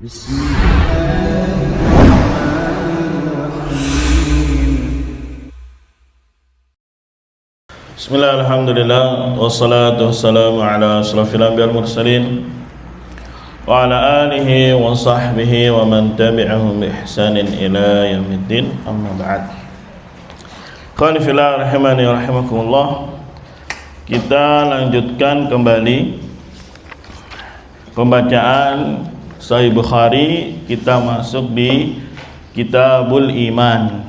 Bismillah, alhamdulillah, wassalatu wassalamu ala asrafil anbiya wal mursalin wa ala alihi wa sahbihi wa man tabi'ahum bi ihsanin ila yaumiddin, amma ba'd. Qani fillah rahimani wa rahimakumullah. Kita lanjutkan kembali pembacaan Sahih Bukhari. Kita masuk di Kitabul Iman.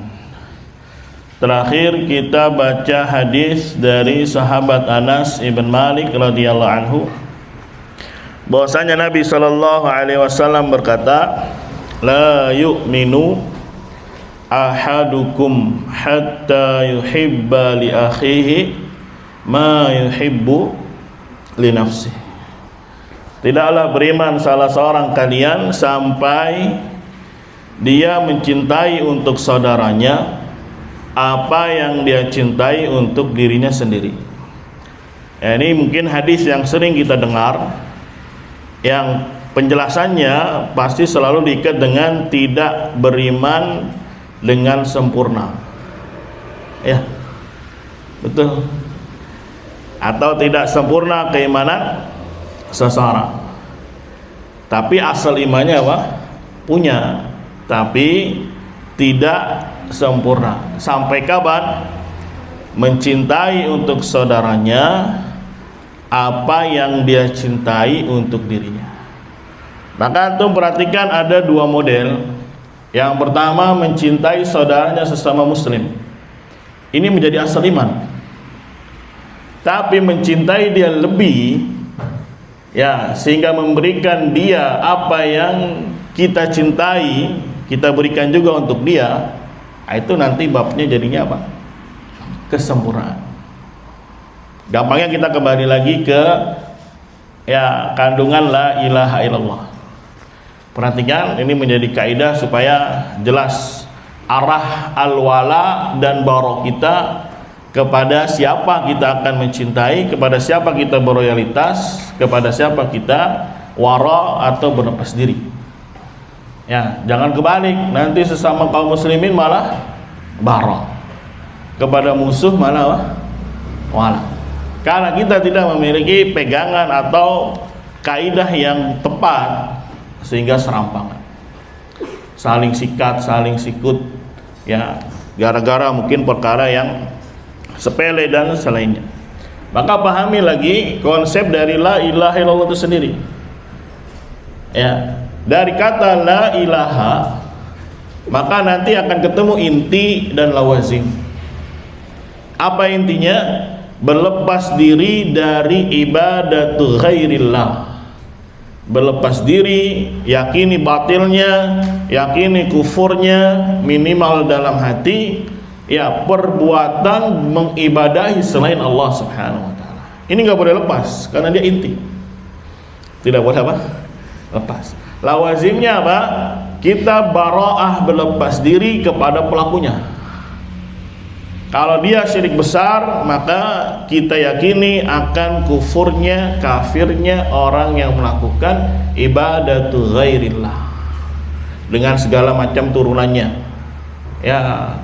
Terakhir kita baca hadis dari sahabat Anas ibn Malik radhiyallahu anhu, bahwasanya Nabi sallallahu alaihi wasallam berkata, la yu'minu ahadukum hatta yuhibba li akhihi ma yuhibbu li nafsihi. Tidaklah beriman salah seorang kalian sampai dia mencintai untuk saudaranya apa yang dia cintai untuk dirinya sendiri. Ini mungkin hadis yang sering kita dengar, yang penjelasannya pasti selalu diikat dengan tidak beriman dengan sempurna. Ya, betul. Atau tidak sempurna keimanan seseorang. Tapi asal imannya apa? Punya, tapi tidak sempurna. Sampai kapan? Mencintai untuk saudaranya apa yang dia cintai untuk dirinya. Maka antum perhatikan ada dua model. Yang pertama, mencintai saudaranya sesama muslim. Ini menjadi asal iman. Tapi mencintai dia lebih, ya, sehingga memberikan dia apa yang kita cintai, kita berikan juga untuk dia. Itu nanti babnya jadinya apa? Kesempurnaan. Gampangnya kita kembali lagi ke kandungan la ilaha illallah. Perhatikan, ini menjadi kaidah supaya jelas arah al-wala dan bara kita, kepada siapa kita akan mencintai, kepada siapa kita berloyalitas, kepada siapa kita wara atau berlepas diri. Ya, jangan kebalik, nanti sesama kaum muslimin malah bara, kepada musuh malah wala. Karena kita tidak memiliki pegangan atau kaidah yang tepat, sehingga serampangan, saling sikat, saling sikut, ya, gara-gara mungkin perkara yang sepele dan selainnya. Maka pahami lagi konsep dari la ilaha illallah itu sendiri. Ya, dari kata la ilaha, maka nanti akan ketemu inti dan lawazim. Apa intinya? Berlepas diri dari ibadatu ghairillah. Berlepas diri, yakini batilnya, yakini kufurnya, minimal dalam hati, ya, perbuatan mengibadahi selain Allah subhanahu wa ta'ala. Ini gak boleh lepas, karena dia inti. Tidak boleh apa? Lepas. Lawazimnya apa? Kita bara'ah, berlepas diri kepada pelakunya. Kalau dia syirik besar, maka kita yakini akan kufurnya, kafirnya orang yang melakukan ibadatu ghairillah dengan segala macam turunannya. Ya,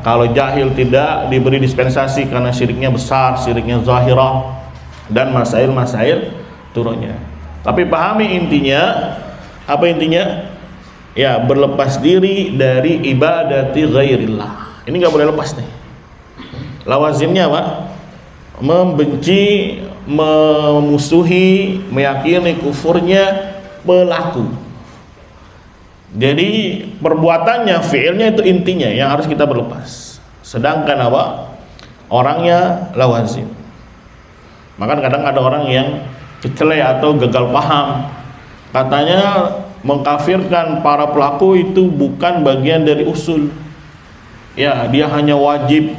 kalau jahil tidak diberi dispensasi karena syiriknya besar, syiriknya zahirah dan masail-masail turunnya. Tapi pahami intinya. Apa intinya? Ya, berlepas diri dari ibadati ghairillah. Ini gak boleh lepas nih. Lawazimnya apa? Membenci, memusuhi, meyakini kufurnya pelaku. Jadi perbuatannya, fiilnya itu intinya yang harus kita berlepas. Sedangkan apa? Orangnya lawazim. Maka kadang ada orang yang kecele atau gagal paham. Katanya mengkafirkan para pelaku itu bukan bagian dari usul. Ya, dia hanya wajib.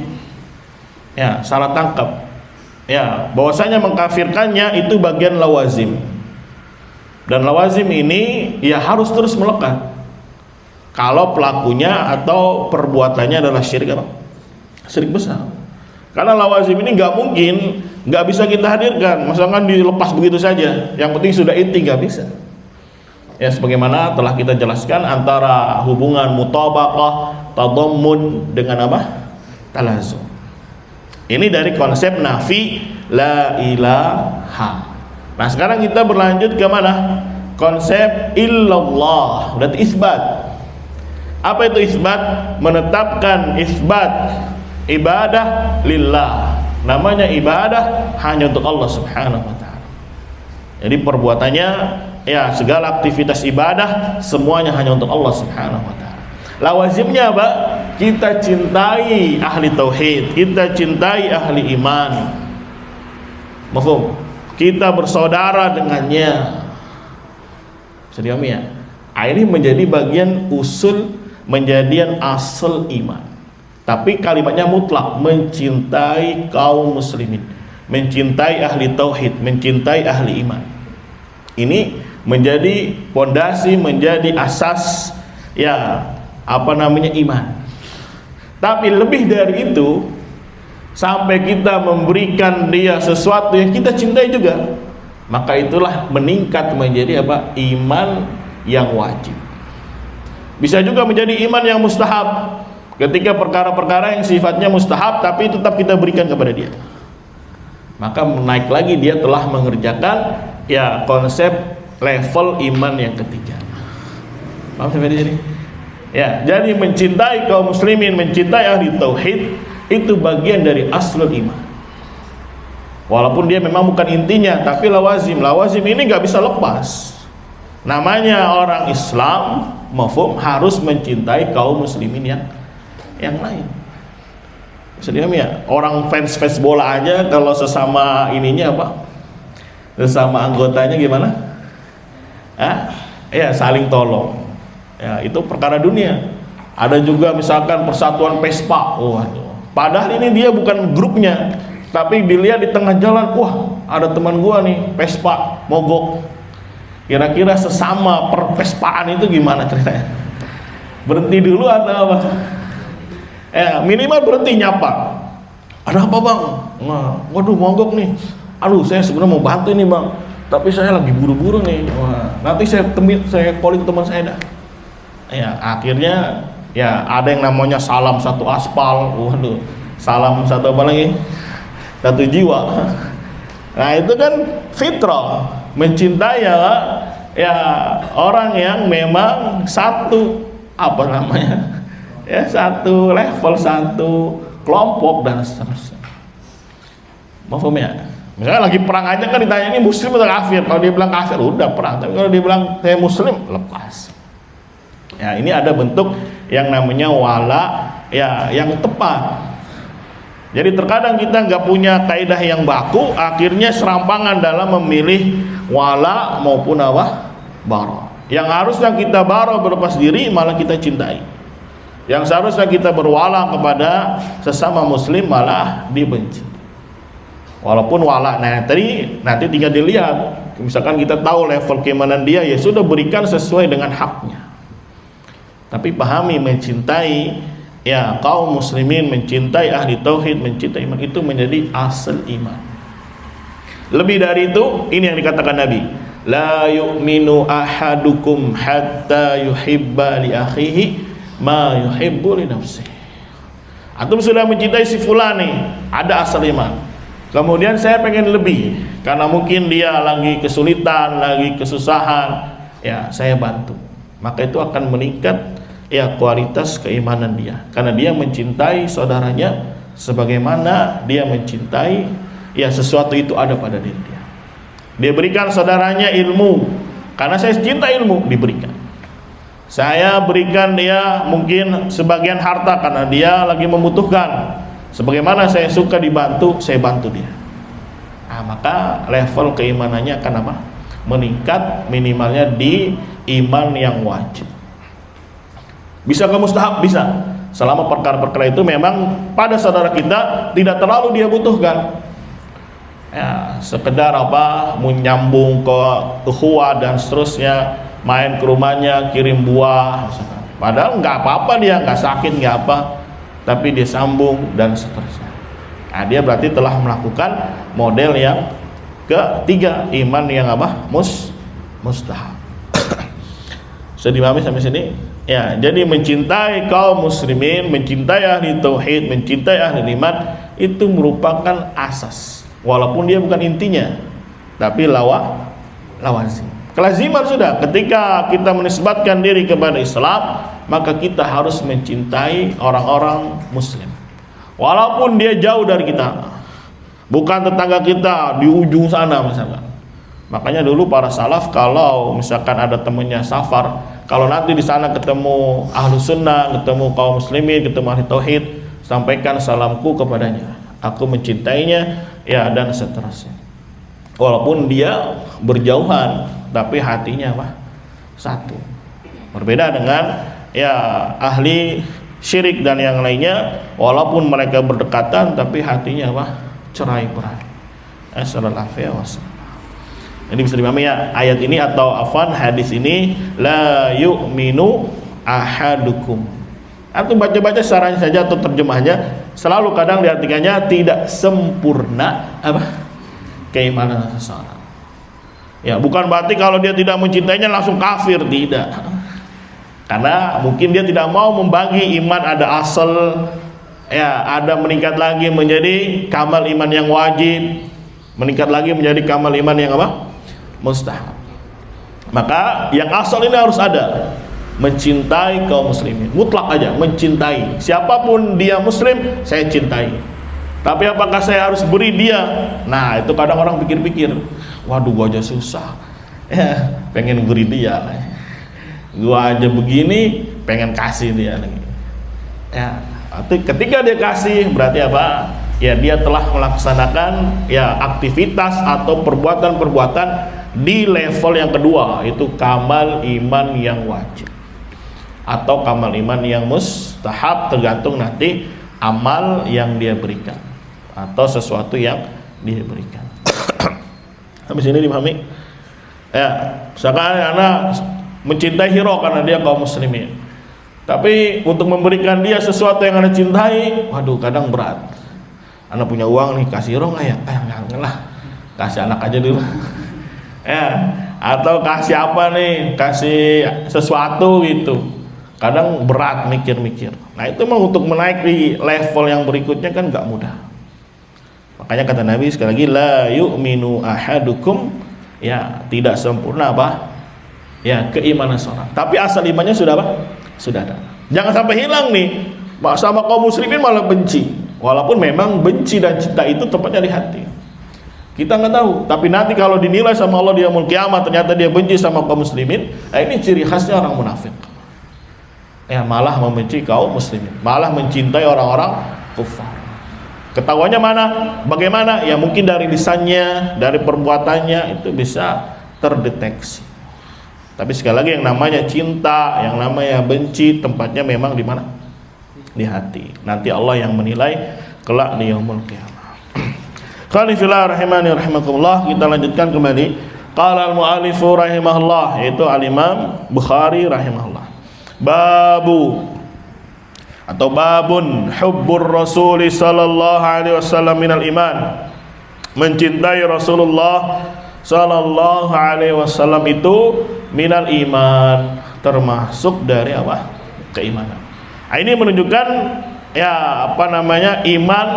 Ya, salah tangkap. Ya, bahwasanya mengkafirkannya itu bagian lawazim. Dan lawazim ini ya harus terus melekat. Kalau pelakunya atau perbuatannya adalah syirik apa? Syirik besar. Karena lawazim ini nggak mungkin, nggak bisa kita hadirkan. Misalkan dilepas begitu saja. Yang penting sudah inti, nggak bisa. Ya, sebagaimana telah kita jelaskan antara hubungan mutabaqah, tadammun dengan apa? Talazum. Ini dari konsep nafi la ilaha. Nah, sekarang kita berlanjut ke mana? Konsep illallah, berarti isbat. Apa itu isbat? Menetapkan isbat ibadah lillah. Namanya ibadah hanya untuk Allah Subhanahu wa taala. Jadi perbuatannya, ya, segala aktivitas ibadah semuanya hanya untuk Allah Subhanahu wa taala. Lawazimnya apa? Kita cintai ahli tauhid, kita cintai ahli iman. Mafhum? Kita bersaudara dengannya. Sedih ya? Ini menjadi bagian usul, menjadian asal iman. Tapi kalimatnya mutlak, mencintai kaum muslimin, mencintai ahli tauhid, mencintai ahli iman. Ini menjadi pondasi, menjadi asas, ya, iman. Tapi lebih dari itu, sampai kita memberikan dia sesuatu yang kita cintai juga, maka itulah meningkat menjadi apa? Iman yang wajib. Bisa juga menjadi iman yang mustahab, ketika perkara-perkara yang sifatnya mustahab tapi tetap kita berikan kepada dia, maka naik lagi, dia telah mengerjakan, ya, konsep level iman yang ketiga. Paham sampai di sini? Ya, jadi mencintai kaum muslimin, mencintai ahli tauhid itu bagian dari aslul iman. Walaupun dia memang bukan intinya, tapi lawazim. Lawazim ini nggak bisa lepas. Namanya orang Islam, mafhum, harus mencintai kaum muslimin yang lain. Sedih ya? Orang fans bola aja kalau sesama ininya apa? Sesama anggotanya gimana? Ya, saling tolong. Ya, itu perkara dunia. Ada juga misalkan persatuan Pespa. Padahal ini dia bukan grupnya, tapi dilihat di tengah jalan, wah, ada teman gua nih Pespa mogok. Kira-kira sesama perpespaan itu gimana ceritanya? Berhenti dulu atau apa? Minimal berhenti nyapa. Ada apa bang? Nah, waduh mogok nih. Aduh, saya sebenarnya mau bantu nih bang, tapi saya lagi buru-buru nih. Wah, nanti saya calling teman saya dah. Ya, akhirnya, ya, ada yang namanya salam satu aspal. Waduh, salam satu apa lagi? Satu jiwa. Nah, itu kan fitrah, mencintai, ya, orang yang memang satu ya, satu level, satu kelompok dan seterusnya. Paham ya? Misalnya lagi perang aja kan ditanya ini muslim atau kafir. Kalau dia bilang kafir, udah perang. Tapi kalau dia bilang saya muslim, lepas. Ya, ini ada bentuk yang namanya wala, ya, yang tepat. Jadi terkadang kita nggak punya kaidah yang baku, akhirnya serampangan dalam memilih wala maupun apa? Bara. Yang harusnya kita bara, berlepas diri, malah kita cintai. Yang seharusnya kita berwala kepada sesama muslim, malah dibenci. Walaupun wala, nanti tinggal dilihat. Misalkan kita tahu level keimanan dia, ya sudah, berikan sesuai dengan haknya. Tapi pahami, mencintai, ya, kaum muslimin, mencintai ahli tauhid, mencintai iman, itu menjadi asal iman. Lebih dari itu, ini yang dikatakan Nabi, la yu'minu ahadukum hatta yuhibba li akhihi ma yuhibbu li nafsihi. Antum sudah mencintai si fulan nih, ada asal iman. Kemudian saya pengen lebih, karena mungkin dia lagi kesulitan, lagi kesusahan, ya, saya bantu. Maka itu akan meningkat, ya, kualitas keimanan dia, karena dia mencintai saudaranya sebagaimana dia mencintai, ya, sesuatu itu ada pada diri dia. Dia berikan saudaranya ilmu, karena saya cinta ilmu, diberikan. Saya berikan dia mungkin sebagian harta, karena dia lagi membutuhkan. Sebagaimana saya suka dibantu, saya bantu dia. Nah, maka level keimanannya akan apa? Meningkat, minimalnya di iman yang wajib. Bisa ke mustahab? Bisa, selama perkara-perkara itu memang pada saudara kita tidak terlalu dia butuhkan, ya, sekedar apa, menyambung ke ukhuwah dan seterusnya, main ke rumahnya, kirim buah misalkan. Padahal nggak apa-apa, dia nggak sakit, nggak apa, tapi dia sambung dan seterusnya. Nah, dia berarti telah melakukan model yang ketiga, iman yang apa? Mustahab. Bisa dipahami sampai sini? Ya, jadi mencintai kaum muslimin, mencintai ahli tauhid, mencintai ahli iman itu merupakan asas. Walaupun dia bukan intinya, tapi lawazim. Kelaziman sudah, ketika kita menisbatkan diri kepada Islam, maka kita harus mencintai orang-orang muslim. Walaupun dia jauh dari kita, bukan tetangga kita di ujung sana misalkan. Makanya dulu para salaf kalau misalkan ada temannya safar, kalau nanti di sana ketemu ahlu sunnah, ketemu kaum muslimin, ketemu ahli tauhid, sampaikan salamku kepadanya. Aku mencintainya, ya, dan seterusnya. Walaupun dia berjauhan, tapi hatinya apa? Satu. Berbeda dengan ya ahli syirik dan yang lainnya, walaupun mereka berdekatan, tapi hatinya apa? Cerai-berai. Assalamualaikum. Ini bisa dipahami ya ayat ini atau afan hadis ini, la yu'minu ahadukum. Atau baca-baca secaranya saja atau terjemahnya, selalu kadang diartikannya tidak sempurna apa? Keimanan seseorang. Ya, bukan berarti kalau dia tidak mencintainya langsung kafir, tidak. Karena mungkin dia tidak mau membagi iman, ada asal, ya, ada meningkat lagi menjadi kamal iman yang wajib, meningkat lagi menjadi kamal iman yang apa? Mustahab. Maka yang asal ini harus ada, mencintai kaum muslimin, mutlak aja, mencintai siapapun dia muslim, saya cintai. Tapi apakah saya harus beri dia? Nah, itu kadang orang pikir-pikir, waduh gua aja susah, ya, pengen beri dia, gua aja begini, pengen kasih dia lagi. Ya, ketika dia kasih berarti apa? Ya, dia telah melaksanakan ya aktivitas atau perbuatan-perbuatan di level yang kedua, itu kamal iman yang wajib atau kamal iman yang mustahab, tergantung nanti amal yang dia berikan atau sesuatu yang dia berikan. Habis ini dipahami? Ya, misalkan anak mencintai hero karena dia kaum muslimin, tapi untuk memberikan dia sesuatu yang anak cintai, waduh kadang berat. Anak punya uang nih, kasih hero nggak ya? Nggak lah, kasih anak aja dulu. Ya, atau kasih apa nih, kasih sesuatu gitu, kadang berat mikir-mikir. Nah itu memang untuk menaik di level yang berikutnya kan nggak mudah. Makanya kata Nabi sekali lagi, la yu'minu ahadukum, ya, tidak sempurna apa? Ya, keimanan seorang. Tapi asal imannya sudah apa? Sudah ada. Jangan sampai hilang nih, sama kaum muslimin malah benci. Walaupun memang benci dan cinta itu tempatnya di hati. Kita nggak tahu, tapi nanti kalau dinilai sama Allah di yaumul kiamat ternyata dia benci sama kaum muslimin, nah ini ciri khasnya orang munafik. Ya, malah membenci kaum muslimin, malah mencintai orang-orang kufar. Ketahuannya mana? Bagaimana? Ya mungkin dari lisannya, dari perbuatannya itu bisa terdeteksi. Tapi sekali lagi yang namanya cinta, yang namanya benci, tempatnya memang di mana? Di hati. Nanti Allah yang menilai kelak di yaumul kiamat. Qanifillah rahimani rahimakumullah. Kita lanjutkan kembali. Qala al-mu'alifu rahimahullah, yaitu al-imam Bukhari rahimahullah. Babu atau babun hubbur rasuli sallallahu alaihi wasallam minal iman. Mencintai Rasulullah sallallahu alaihi wasallam itu minal iman, termasuk dari apa? Keimanan. Nah, ini menunjukkan ya apa namanya iman.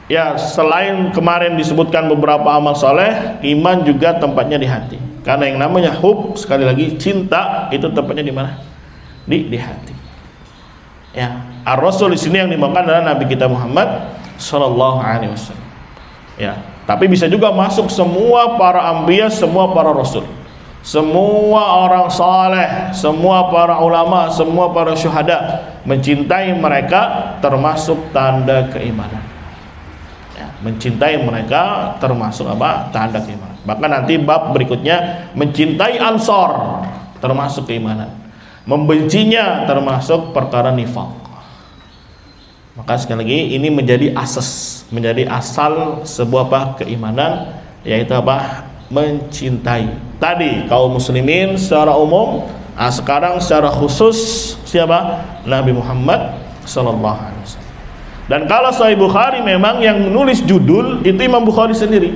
Ya, selain kemarin disebutkan beberapa amal soleh, iman juga tempatnya di hati. Karena yang namanya hub, sekali lagi cinta, itu tempatnya di mana? Di hati. Ya, ar-rasul di sini yang dimakan adalah Nabi kita Muhammad sallallahu alaihi wasallam. Ya, tapi bisa juga masuk semua para anbiya, semua para rasul, semua orang saleh, semua para ulama, semua para syuhada. Mencintai mereka termasuk tanda keimanan. Mencintai mereka termasuk apa? Tanda keimanan. Bahkan nanti bab berikutnya mencintai Ansor termasuk keimanan. Membencinya termasuk perkara nifaq. Maka sekali lagi ini menjadi asas, menjadi asal sebuah apa? Keimanan, yaitu apa? Mencintai. Tadi kaum muslimin secara umum, sekarang secara khusus siapa? Nabi Muhammad sallallahu alaihi wasallam. Dan kalau Sahih Bukhari memang yang menulis judul itu Imam Bukhari sendiri.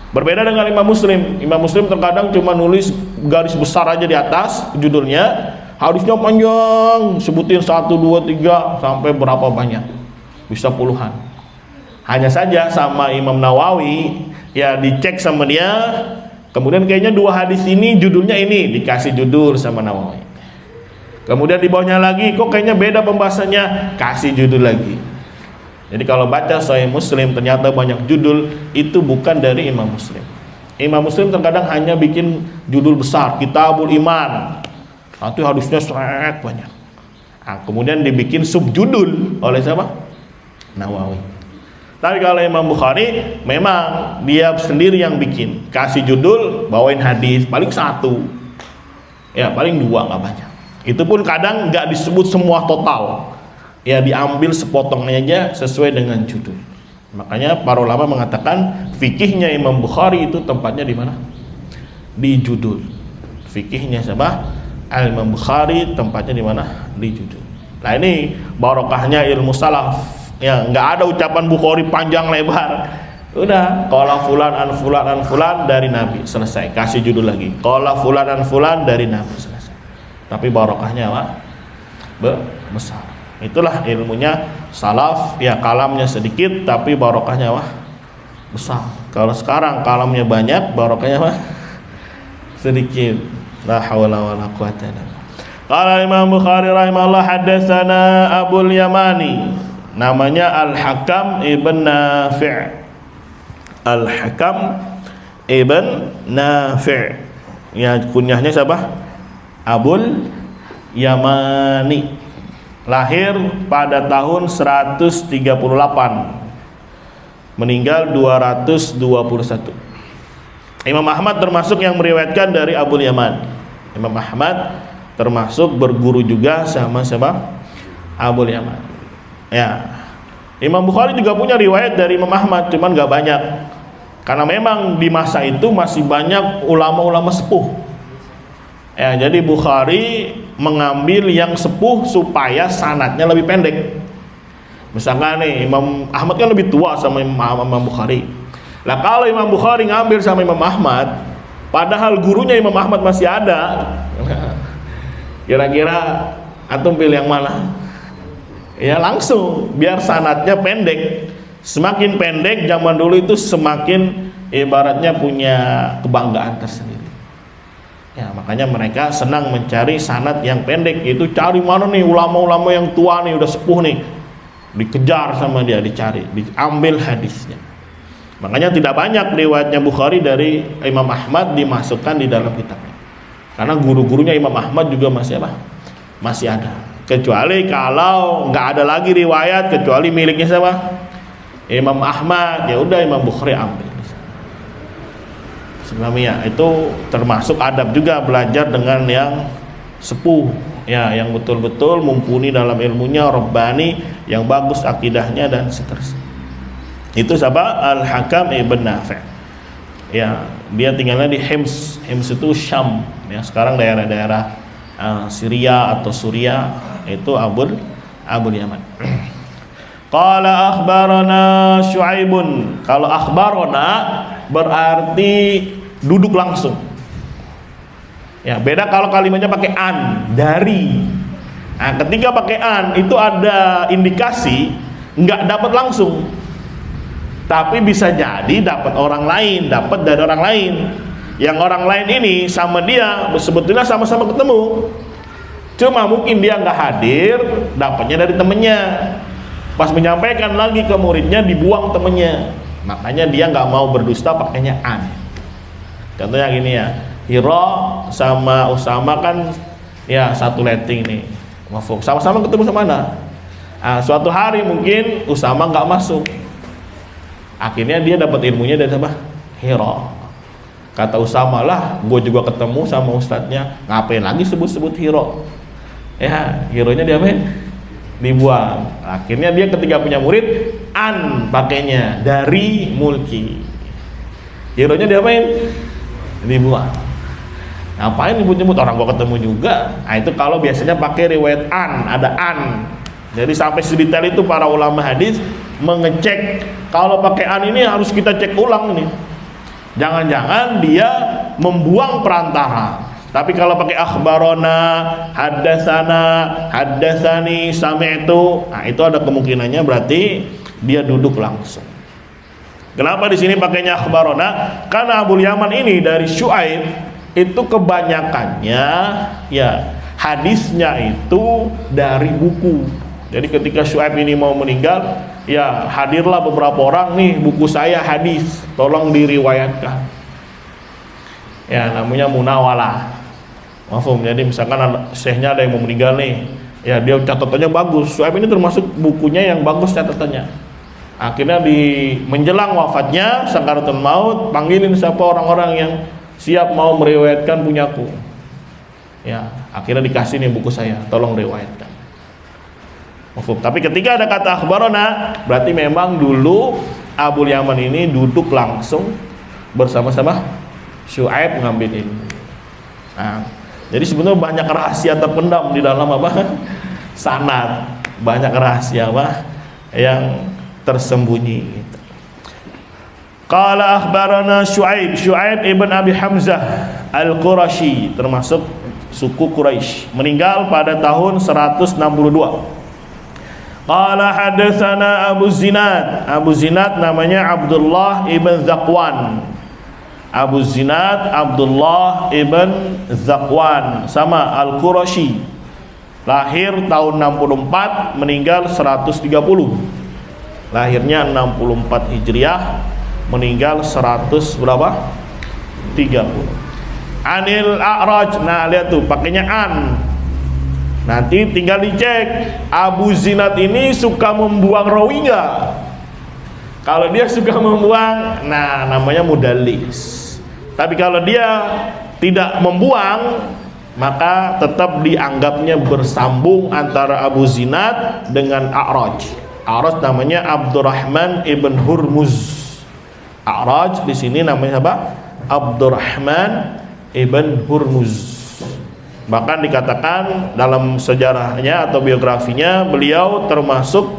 Berbeda dengan Imam Muslim. Imam Muslim terkadang cuma nulis garis besar aja di atas judulnya, hadisnya panjang, sebutin 1, 2, 3 sampai berapa banyak, bisa puluhan. Hanya saja sama Imam Nawawi, ya dicek sama dia, kemudian kayaknya 2 hadis ini judulnya ini, dikasih judul sama Nawawi. Kemudian di bawahnya lagi, kok kayaknya beda pembahasannya, kasih judul lagi. Jadi kalau baca Sahih Muslim ternyata banyak judul, itu bukan dari Imam Muslim. Imam Muslim terkadang hanya bikin judul besar, Kitabul Iman, nanti hadisnya sangat banyak. Nah, kemudian dibikin subjudul oleh siapa? Nawawi. Tapi kalau Imam Bukhari memang dia sendiri yang bikin, kasih judul, bawain hadis paling 1, ya paling 2, nggak banyak. Itu pun kadang nggak disebut semua total, ya diambil sepotongnya aja sesuai dengan judul. Makanya para ulama mengatakan fikihnya Imam Bukhari itu tempatnya di mana? Di judul. Fikihnya siapa? Imam Bukhari tempatnya di mana? Di judul. Nah ini barokahnya ilmu salaf. Ya nggak ada ucapan Bukhari panjang lebar. Udah, qala fulan an fulan an fulan dari Nabi, selesai. Kasih judul lagi. Qala fulan an fulan dari Nabi, selesai. Tapi barokahnya apa? Besar. Itulah ilmunya salaf, ya kalamnya sedikit tapi barokahnya wah besar. Kalau sekarang kalamnya banyak, barokahnya wah sedikit. La haula wala quwata illa billah. Qala Imam Bukhari rahimahullah, haddatsana Abul Yamani, namanya Al-Hakam ibn Nafi'. Al-Hakam ibn Nafi'. Ya kunyahnya siapa? Abul Yamani. Lahir pada tahun 138, meninggal 221. Imam Ahmad termasuk yang meriwayatkan dari Abul Yaman. Imam Ahmad termasuk berguru juga sama siapa? Abul Yaman. Ya. Imam Bukhari juga punya riwayat dari Imam Ahmad, cuman gak banyak. Karena memang di masa itu masih banyak ulama-ulama sepuh. Ya, jadi Bukhari mengambil yang sepuh supaya sanadnya lebih pendek. Misalkan nih Imam Ahmad kan lebih tua sama Imam Bukhari. Lah kalau Imam Bukhari ngambil sama Imam Ahmad, padahal gurunya Imam Ahmad masih ada, kira-kira antum pilih yang mana? Ya langsung, biar sanadnya pendek. Semakin pendek zaman dulu itu semakin ibaratnya punya kebanggaan tersendiri. Ya, makanya mereka senang mencari sanad yang pendek. Itu cari mana nih ulama-ulama yang tua nih, udah sepuh nih, dikejar sama dia, dicari, diambil hadisnya. Makanya tidak banyak riwayatnya Bukhari dari Imam Ahmad dimasukkan di dalam kitabnya, karena guru-gurunya Imam Ahmad juga masih apa? Masih ada. Kecuali kalau nggak ada lagi riwayat kecuali miliknya siapa? Imam Ahmad, ya udah Imam Bukhari ambil. Islamiyah itu termasuk adab juga, belajar dengan yang sepuh, ya yang betul-betul mumpuni dalam ilmunya, rabbani, yang bagus akidahnya dan seterusnya. Itu siapa? Al-Hakam ibn Nafi'. Ya, dia tinggalnya di Hims. Hims itu Syam, ya sekarang daerah-daerah Syria atau Suria, itu Abul Yaman. Qala akhbarana Syu'aibun. Kalau akhbarana berarti duduk langsung. Ya, beda kalau kalimatnya pakai an, dari. Nah, ketika pakai an itu ada indikasi nggak dapat langsung. Tapi bisa jadi dapat orang lain, dapat dari orang lain. Yang orang lain ini sama dia sebetulnya sama-sama ketemu. Cuma mungkin dia nggak hadir, dapatnya dari temennya. Pas menyampaikan lagi ke muridnya dibuang temennya. Makanya dia nggak mau berdusta pakainya an. Contohnya gini ya, Hiro sama Usama kan ya satu letting nih, mafuk, sama-sama ketemu sama mana? Suatu hari mungkin Usama nggak masuk, akhirnya dia dapat ilmunya dari siapa? Hiro. Kata Usama, lah gue juga ketemu sama ustadznya, ngapain lagi sebut-sebut Hiro? Ya Hironya diapain? Dibuang. Akhirnya dia ketika punya murid an pakainya, dari Mulki. Hironya diapain? Dibuang. Ngapain nyebut-nyebut, orang gua ketemu juga. Nah itu kalau biasanya pakai riwayat an, ada an. Jadi sampai sedetail itu para ulama hadis mengecek, kalau pakai an ini harus kita cek ulang nih. Jangan-jangan dia membuang perantara. Tapi kalau pakai akhbarona, haddatsana, haddatsani, sami'tu, nah itu ada kemungkinannya berarti dia duduk langsung. Kenapa di sini pakainya akhbarona? Karena Abul Yaman ini dari Syuaib itu kebanyakannya ya hadisnya itu dari buku. Jadi ketika Syuaib ini mau meninggal, ya hadirlah beberapa orang, nih buku saya hadis, tolong diriwayatkan. Ya namanya munawalah. Mafhum. Jadi misalkan syekhnya ada yang mau meninggal nih, ya dia catatannya bagus. Syuaib ini termasuk bukunya yang bagus catatannya. Akhirnya di menjelang wafatnya sakaratul maut, panggilin siapa orang-orang yang siap mau meriwayatkan punyaku. Ya, akhirnya dikasih nih buku saya, tolong riwayatkan. Mafhum. Tapi ketika ada kata akhbarona, berarti memang dulu Abul Yaman ini duduk langsung bersama-sama Syuaib mengambil ilmu. Nah, jadi sebenarnya banyak rahasia terpendam di dalam apa? Sanad. Banyak rahasia apa? Yang tersembunyi gitu. Qala akhbarana Syuaib, Syuaib ibn Abi Hamzah Al-Qurashi, termasuk suku Quraisy, meninggal pada tahun 162. Qala hadatsana Abu Zinad, Abu Zinad namanya Abdullah ibn Zakwan. Abu Zinad Abdullah ibn Zakwan, sama Al-Qurashi, lahir tahun 64, meninggal 130. Lahirnya 64 Hijriah, meninggal 100 berapa? 30. Anil A'raj, nah lihat tuh pakainya an. Nanti tinggal dicek Abu Zinad ini suka membuang rawi enggak? Kalau dia suka membuang, nah namanya mudallis. Tapi kalau dia tidak membuang, maka tetap dianggapnya bersambung antara Abu Zinad dengan A'raj. A'raj namanya Abdurrahman ibn Hurmuz. A'raj di sini namanya apa? Abdurrahman ibn Hurmuz. Bahkan dikatakan dalam sejarahnya atau biografinya, beliau termasuk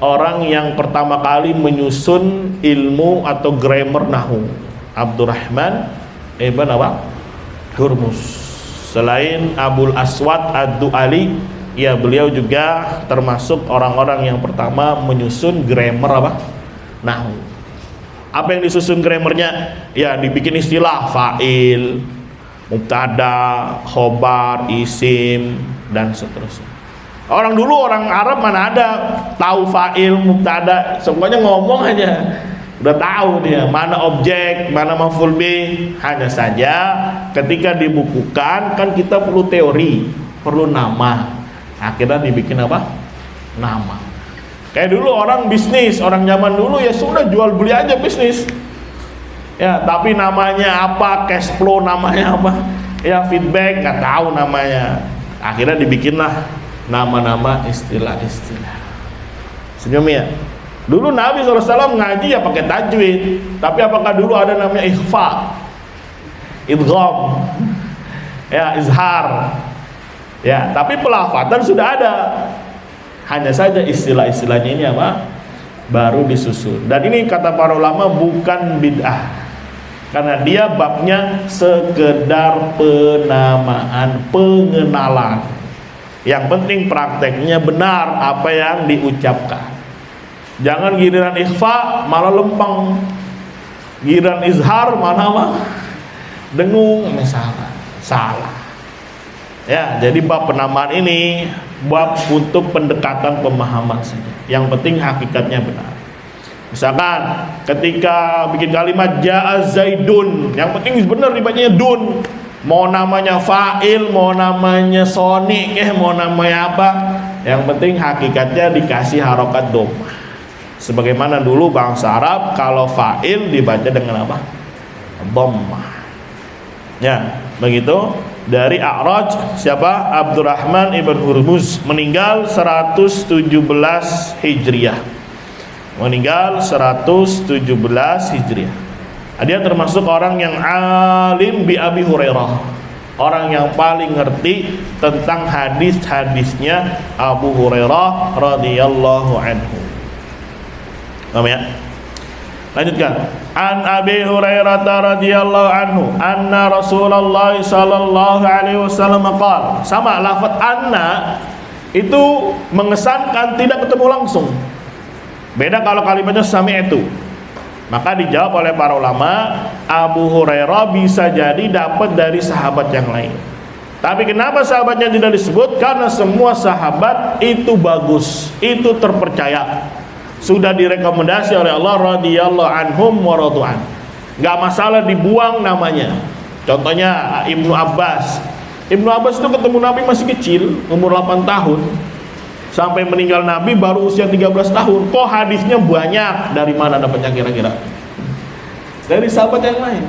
orang yang pertama kali menyusun ilmu atau grammar nahwu. Abdurrahman ibn apa? Hurmuz. Selain Abul Aswad Ad-Du'ali, ya beliau juga termasuk orang-orang yang pertama menyusun grammar apa? Nahwu. Apa yang disusun grammarnya? Ya dibikin istilah fa'il, mubtada, khobar, isim, dan seterusnya. Orang dulu, orang Arab mana ada tahu fa'il, mubtada, semuanya ngomong aja. Udah tahu dia mana objek, mana maf'ul bih. Hanya saja ketika dibukukan kan kita perlu teori, perlu nama. Akhirnya dibikin apa? Nama. Kayak dulu orang bisnis, orang zaman dulu ya sudah jual beli aja bisnis. Ya, tapi namanya apa, cash flow namanya apa, ya feedback nggak tahu namanya. Akhirnya dibikinlah nama-nama, istilah-istilah. Senyum ya. Dulu Nabi SAW ngaji ya pakai tajwid, tapi apakah dulu ada namanya ikhfa, idgham, ya izhar, ya tapi pelafatan sudah ada. Hanya saja istilah-istilahnya ini apa? Baru disusun. Dan ini kata para ulama bukan bid'ah, karena dia babnya sekedar penamaan, pengenalan. Yang penting prakteknya benar apa yang diucapkan. Jangan giliran ikhfa malah lempeng, giliran izhar mana mah dengung, salah. Ya, jadi bab penamaan ini bab untuk pendekatan pemahaman saja. Yang penting hakikatnya benar. Misalkan ketika bikin kalimat ja'a Zaidun, yang penting benar dibacanya dun. Mau namanya fa'il, mau namanya soni, mau namanya apa, yang penting hakikatnya dikasih harokat dhammah. Sebagaimana dulu bangsa Arab kalau fa'il dibaca dengan apa? Dhammah. Ya, begitu. Dari A'raj siapa? Abdurrahman ibn Hurmuz, meninggal 117 Hijriah. Meninggal 117 Hijriah. Dia termasuk orang yang alim bi Abi Hurairah, orang yang paling ngerti tentang hadis-hadisnya Abu Hurairah radhiyallahu anhu. Paham ya? Lanjutkan. An Abi Hurairah radhiyallahu anhu anna Rasulullah sallallahu alaihi wasallam qala. Sama lafaz anna itu mengesankan tidak ketemu langsung. Beda kalau kalimatnya sami'tu. Maka dijawab oleh para ulama, Abu Hurairah bisa jadi dapat dari sahabat yang lain. Tapi kenapa sahabatnya tidak disebut? Karena semua sahabat itu bagus, itu terpercaya. Sudah direkomendasi oleh Allah radhiyallahu anhum wa radu'an. Enggak masalah dibuang namanya. Contohnya Ibnu Abbas. Ibnu Abbas itu ketemu Nabi masih kecil, umur 8 tahun. Sampai meninggal Nabi baru usia 13 tahun. Kok hadisnya banyak? Dari mana dapatnya kira-kira? Dari sahabat yang lain.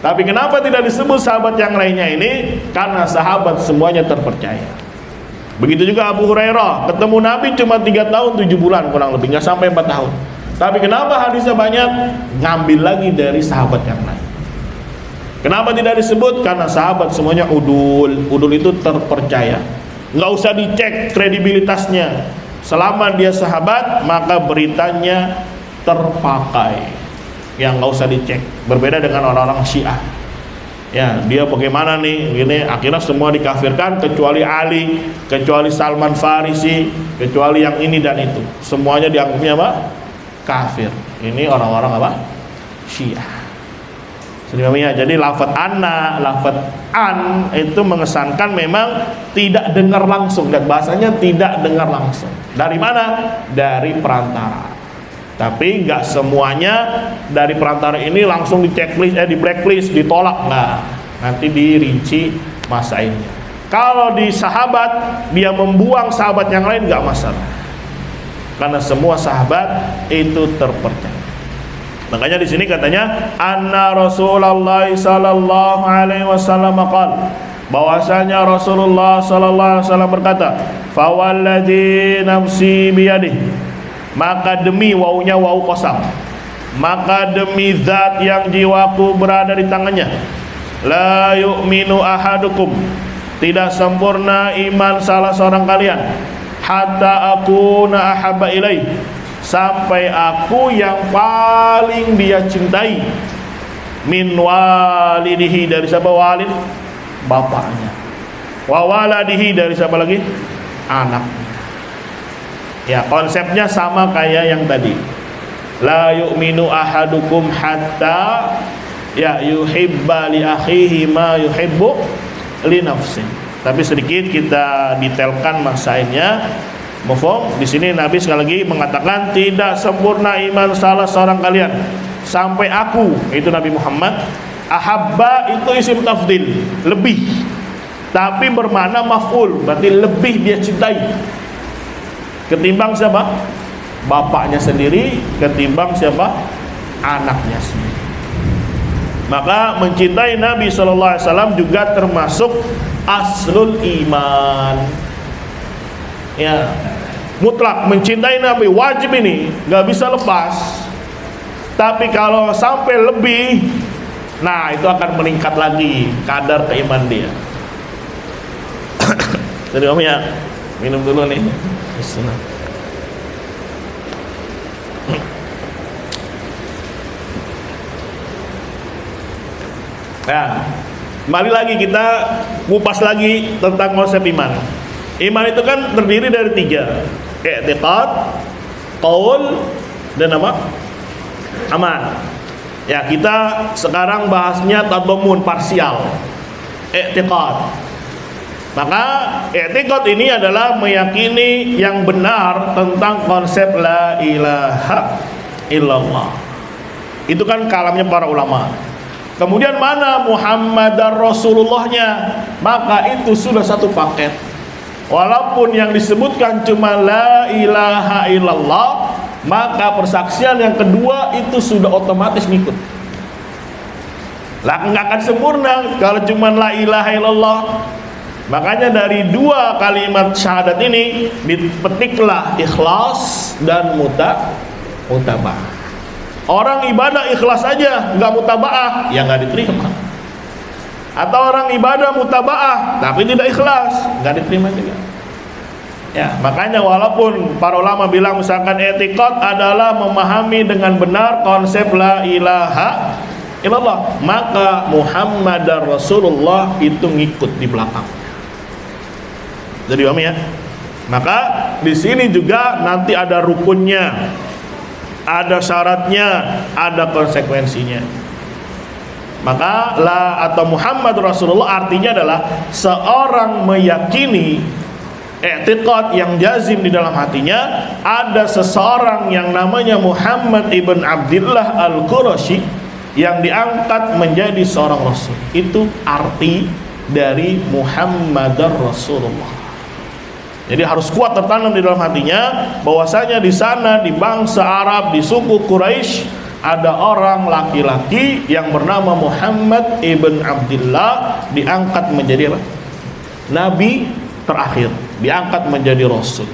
Tapi kenapa tidak disebut sahabat yang lainnya ini? Karena sahabat semuanya terpercaya. Begitu juga Abu Hurairah, ketemu Nabi cuma 3 tahun 7 bulan kurang lebih, nggak sampai 4 tahun. Tapi kenapa hadisnya banyak? Ngambil lagi dari sahabat yang lain. Kenapa tidak disebut? Karena sahabat semuanya udul. Udul itu terpercaya. Nggak usah dicek kredibilitasnya. Selama dia sahabat, maka beritanya terpakai. Yang nggak usah dicek. Berbeda dengan orang-orang Syiah. Ya, dia bagaimana nih? Gini, akhirnya semua dikafirkan kecuali Ali, kecuali Salman Farisi, kecuali yang ini dan itu. Semuanya dianggapnya apa? Kafir. Ini orang-orang apa? Syiah. Jadi lafaz anna, lafaz an itu mengesankan memang tidak dengar langsung, dan bahasanya tidak dengar langsung. Dari mana? Dari perantara. Tapi nggak semuanya dari perantara ini langsung di checklist, di blacklist, ditolak. Nah, nanti dirinci masailnya. Kalau di sahabat dia membuang sahabat yang lain nggak masalah, karena semua sahabat itu terpercaya. Makanya di sini katanya anna Rasulullah sallallahu alaihi wasallam qala, bahwasanya Rasulullah sallallahu alaihi wasallam berkata, fawalladzi nafsi biyadihi, maka demi, wawunya wawu kosam, maka demi zat yang jiwaku berada di tangannya, la yu'minu ahadukum, tidak sempurna iman salah seorang kalian, hatta akuna ahabba ilaih, sampai aku yang paling dia cintai, min walidihi, dari siapa walid? Bapaknya. Wa waladihi, dari siapa lagi? Anaknya. Ya, konsepnya sama kayak yang tadi. La yu'minu ahadukum hatta ya yuhibba li akhihi ma yuhibbu li nafsihi. Tapi sedikit kita detailkan masailnya. Mafhum? Di sini Nabi sekali lagi mengatakan tidak sempurna iman salah seorang kalian sampai aku, itu Nabi Muhammad. Ahabba itu isim tafdil, lebih. Tapi bermakna maf'ul, berarti lebih dia cintai ketimbang siapa? Bapaknya sendiri, ketimbang siapa? Anaknya sendiri. Maka mencintai Nabi SAW juga termasuk aslul iman. Ya, mutlak mencintai Nabi, wajib ini, nggak bisa lepas. Tapi kalau sampai lebih, nah itu akan meningkat lagi kadar keimanan dia. Jadi Om ya, minum dulu nih. Bismillah. Nah, kembali lagi kita kupas lagi tentang konsep iman. Iman itu kan terdiri dari 3, i'tiqad, qaul, dan apa? Amal. Ya, kita sekarang bahasnya tadammun, parsial. I'tiqad. Maka i'tiqad ini adalah meyakini yang benar tentang konsep la ilaha illallah. Itu kan kalamnya para ulama. Kemudian mana Muhammadar Rasulullahnya? Maka itu sudah satu paket. Walaupun yang disebutkan cuma la ilaha illallah, maka persaksian yang kedua itu sudah otomatis ngikut. Lah nggak akan sempurna kalau cuma la ilaha illallah. Makanya dari 2 kalimat syahadat ini dipetiklah ikhlas dan mutaba'ah. Orang ibadah ikhlas aja nggak mutaba'ah, ya nggak diterima. Atau orang ibadah mutaba'ah tapi tidak ikhlas, nggak diterima juga. Ya, makanya walaupun para ulama bilang misalkan i'tiqad adalah memahami dengan benar konsep la ilaha illallah, maka Muhammadar Rasulullah itu ngikut di belakang. Jadi paham ya? Maka di sini juga nanti ada rukunnya, ada syaratnya, ada konsekuensinya. Maka la atau Muhammad Rasulullah artinya adalah seorang meyakini i'tiqad yang jazim di dalam hatinya ada seseorang yang namanya Muhammad ibn Abdullah al-Qurashi yang diangkat menjadi seorang rasul. Itu arti dari Muhammadar Rasulullah. Jadi harus kuat tertanam di dalam hatinya bahwasanya di sana di bangsa Arab, di suku Quraisy ada orang laki-laki yang bernama Muhammad ibn Abdullah diangkat menjadi apa? Nabi terakhir, diangkat menjadi rasul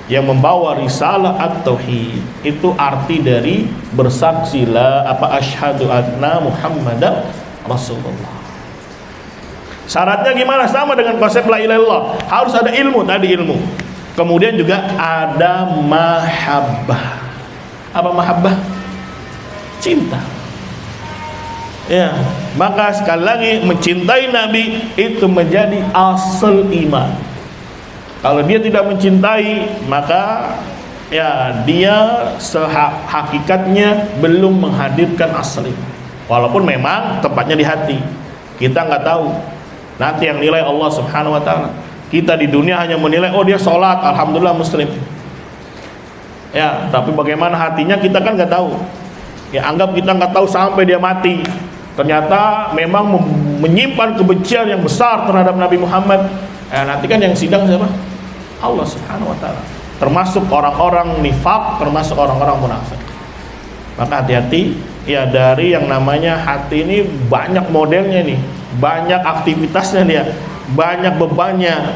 yang membawa risalah at-tauhid. Itu arti dari bersaksi la asyhadu anna Muhammadar Rasulullah. Syaratnya gimana? Sama dengan konsep la ilaha illallah. Harus ada ilmu, tadi ilmu. Kemudian juga ada mahabbah. Apa mahabbah? Cinta. Ya, maka sekali lagi mencintai Nabi itu menjadi asal iman. Kalau dia tidak mencintai, maka ya dia hakikatnya belum menghadirkan asal iman. Walaupun memang tempatnya di hati. Kita nggak tahu. Nanti yang nilai Allah Subhanahu wa taala. Kita di dunia hanya menilai oh dia sholat, alhamdulillah muslim. Ya, tapi bagaimana hatinya kita kan nggak tahu. Ya, anggap kita nggak tahu sampai dia mati. Ternyata memang menyimpan kebencian yang besar terhadap Nabi Muhammad. Nanti kan yang sidang siapa? Allah Subhanahu wa taala. Termasuk orang-orang nifaq, termasuk orang-orang munafik. Maka hati-hati ya, dari yang namanya hati ini banyak modelnya nih, banyak aktivitasnya dia, banyak bebannya.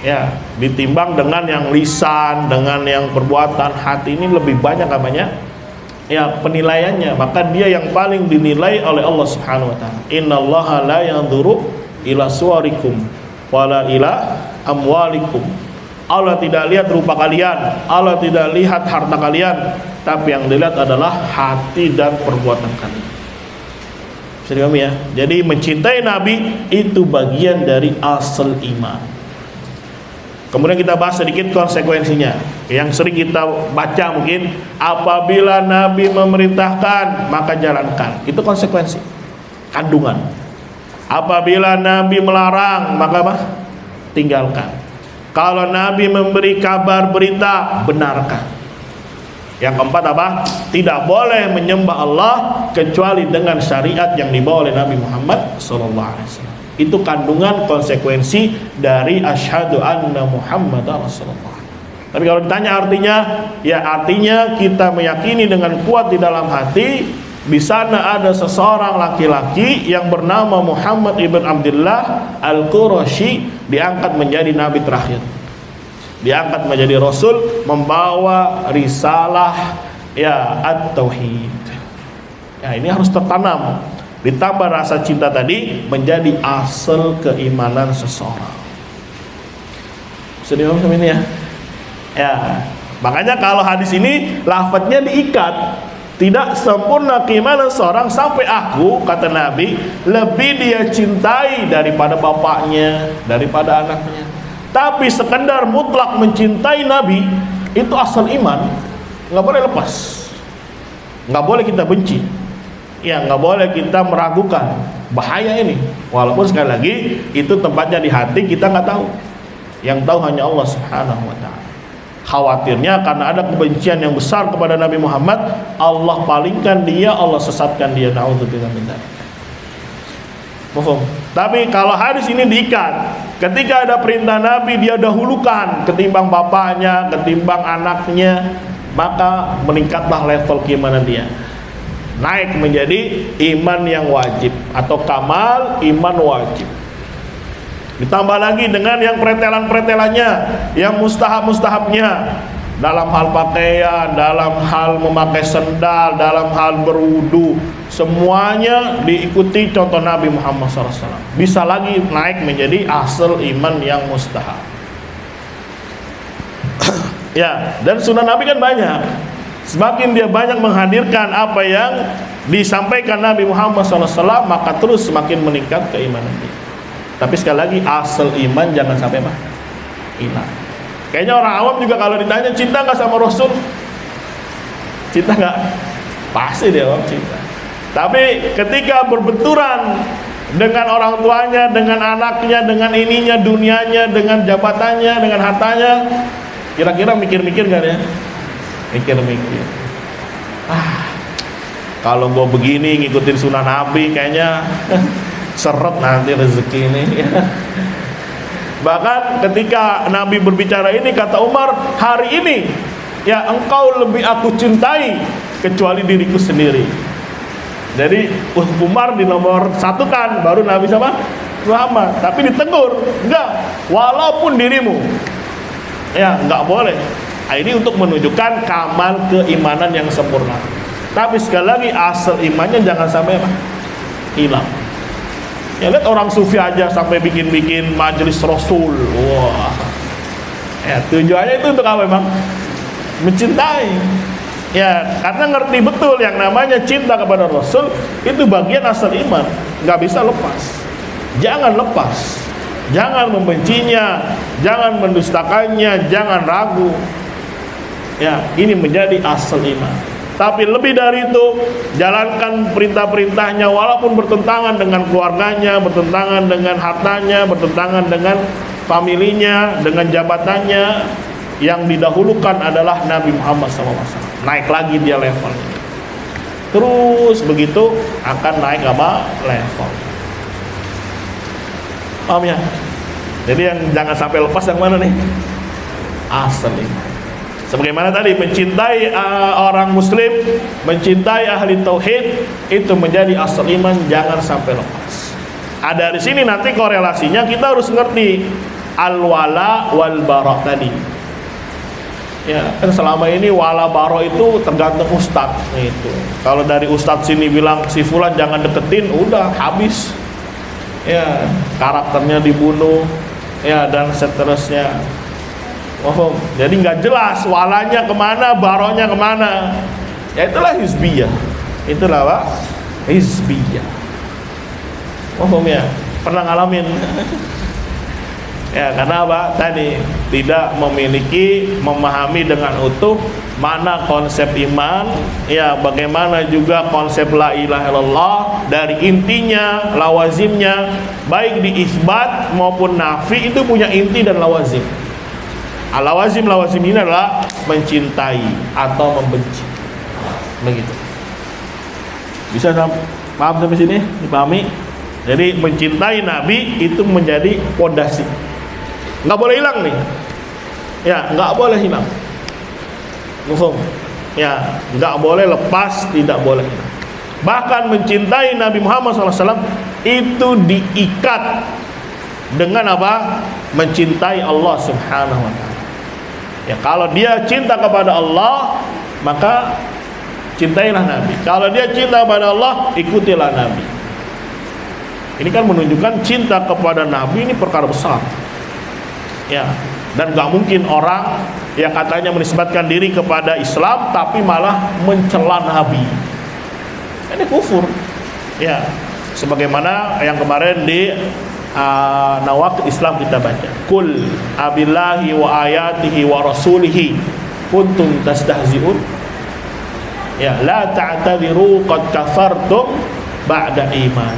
Ya, ditimbang dengan yang lisan, dengan yang perbuatan, hati ini lebih banyak apanya? Ya, penilaiannya. Maka dia yang paling dinilai oleh Allah Subhanahu wa taala. Innallaha la yanzuru ila suwarikum wala ila amwalikum. Allah tidak lihat rupa kalian, Allah tidak lihat harta kalian, tapi yang dilihat adalah hati dan perbuatan kalian. Bisa dipahami ya? Jadi mencintai Nabi itu bagian dari asal iman. Kemudian kita bahas sedikit konsekuensinya. Yang sering kita baca mungkin, apabila Nabi memerintahkan maka jalankan. Itu konsekuensi, kandungan. Apabila Nabi melarang maka apa? Tinggalkan. Kalau Nabi memberi kabar berita, benarkan. Yang keempat apa? Tidak boleh menyembah Allah kecuali dengan syariat yang dibawa oleh Nabi Muhammad SAW. Itu kandungan konsekuensi dari asyhadu anna Muhammadar Rasulullah. Tapi kalau ditanya artinya, ya artinya kita meyakini dengan kuat di dalam hati, di sana ada seseorang laki-laki yang bernama Muhammad ibn Abdullah al-Qurashi diangkat menjadi nabi terakhir. Diangkat menjadi rasul membawa risalah ya at-tauhid. Ya, ini harus tertanam. Ditambah rasa cinta tadi menjadi asal keimanan seseorang. Sedih ini ya. Ya, makanya kalau hadis ini lafadznya diikat. Tidak sempurna keimanan seorang sampai aku, kata Nabi, lebih dia cintai daripada bapaknya, daripada anaknya. Tapi sekedar mutlak mencintai Nabi itu asal iman, nggak boleh lepas, nggak boleh kita benci, ya nggak boleh kita meragukan. Bahaya ini. Walaupun sekali lagi itu tempatnya di hati, kita nggak tahu. Yang tahu hanya Allah Subhanahu wa taala. Khawatirnya karena ada kebencian yang besar kepada Nabi Muhammad, Allah palingkan dia, Allah sesatkan dia. Na'udzubillah min dzalik. Paham? Tapi kalau hadis ini diikat, ketika ada perintah Nabi dia dahulukan ketimbang bapaknya, ketimbang anaknya, maka meningkatlah level keimanan dia. Naik menjadi iman yang wajib atau kamal iman wajib. Ditambah lagi dengan yang pretelan-pretelannya, yang mustahab-mustahabnya, dalam hal pakaian, dalam hal memakai sendal, dalam hal berwudu, semuanya diikuti contoh Nabi Muhammad SAW. Bisa lagi naik menjadi asal iman yang mustahab. Ya, dan sunnah Nabi kan banyak. Semakin dia banyak menghadirkan apa yang disampaikan Nabi Muhammad SAW, maka terus semakin meningkat keimanan dia. Tapi sekali lagi, asal iman jangan sampai apa? Hilang. Kayaknya orang awam juga kalau ditanya cinta nggak sama Rasul, cinta nggak? Pasti dia orang cinta. Tapi ketika berbenturan dengan orang tuanya, dengan anaknya, dengan ininya, dunianya, dengan jabatannya, dengan hartanya, kira-kira mikir-mikir nggak ya? Mikir-mikir. Kalau gue begini ngikutin sunnah Nabi, kayaknya seret nanti rezeki ini. Bahkan ketika Nabi berbicara ini, kata Umar, hari ini ya engkau lebih aku cintai kecuali diriku sendiri. Jadi Umar di nomor satu kan, baru Nabi sama Muhammad. Tapi ditegur, enggak, walaupun dirimu, ya enggak boleh. Nah, ini untuk menunjukkan kamal keimanan yang sempurna. Tapi sekali lagi, asal imannya jangan sampai hilang. Ya lihat orang sufi aja sampai bikin-bikin majelis Rasul. Wah. Ya tujuannya itu untuk apa memang? Mencintai. Ya, karena ngerti betul yang namanya cinta kepada Rasul itu bagian asal iman, nggak bisa lepas. Jangan lepas. Jangan membencinya, jangan mendustakannya, jangan ragu. Ya, ini menjadi asal iman. Tapi lebih dari itu, jalankan perintah-perintahnya walaupun bertentangan dengan keluarganya, bertentangan dengan hartanya, bertentangan dengan familinya, dengan jabatannya. Yang didahulukan adalah Nabi Muhammad SAW. Naik lagi dia levelnya. Terus begitu akan naik apa? Level. Paham ya? Jadi yang jangan sampai lepas yang mana nih? Asli. Sebagaimana tadi, mencintai orang muslim, mencintai ahli tauhid, itu menjadi asal iman, jangan sampai lepas. Dari sini nanti korelasinya kita harus ngerti al-wala wal bara tadi. Ya, kan selama ini wala bara itu tergantung ustadz itu. Kalau dari ustadz sini bilang si fulan jangan deketin, udah habis. Ya, karakternya dibunuh, ya dan seterusnya. Oh, jadi nggak jelas walanya kemana, baronya kemana. Ya itulah hizbiyah. Itulah apa? Hizbiyah. Oh ya, pernah ngalamin. Ya karena apa? Tadi tidak memahami dengan utuh mana konsep iman, ya bagaimana juga konsep la ilaha illallah dari intinya, lawazimnya, baik di isbat maupun nafi itu punya inti dan lawazim. Lawazim ini adalah mencintai atau membenci. Begitu. Bisa paham sampai sini? Dipahami? Jadi mencintai Nabi itu menjadi pondasi. Nggak boleh hilang nih. Ya, nggak boleh hilang. Mufhum? Ya, nggak boleh lepas, tidak boleh hilang. Bahkan mencintai Nabi Muhammad SAW itu diikat dengan apa? Mencintai Allah Subhanahu wa ta'ala. Ya, kalau dia cinta kepada Allah, maka cintailah Nabi. Kalau dia cinta kepada Allah, ikutilah Nabi. Ini kan menunjukkan cinta kepada Nabi ini perkara besar. Ya, dan gak mungkin orang yang katanya menisbatkan diri kepada Islam tapi malah mencela Nabi. Ini kufur. Ya, sebagaimana yang kemarin di Nawaqid Islam kita baca, kul abillahi wa ayatihi wa rasulihi kuntum tastahzi'un, ya la ta'tadiru qad kafartum ba'da iman.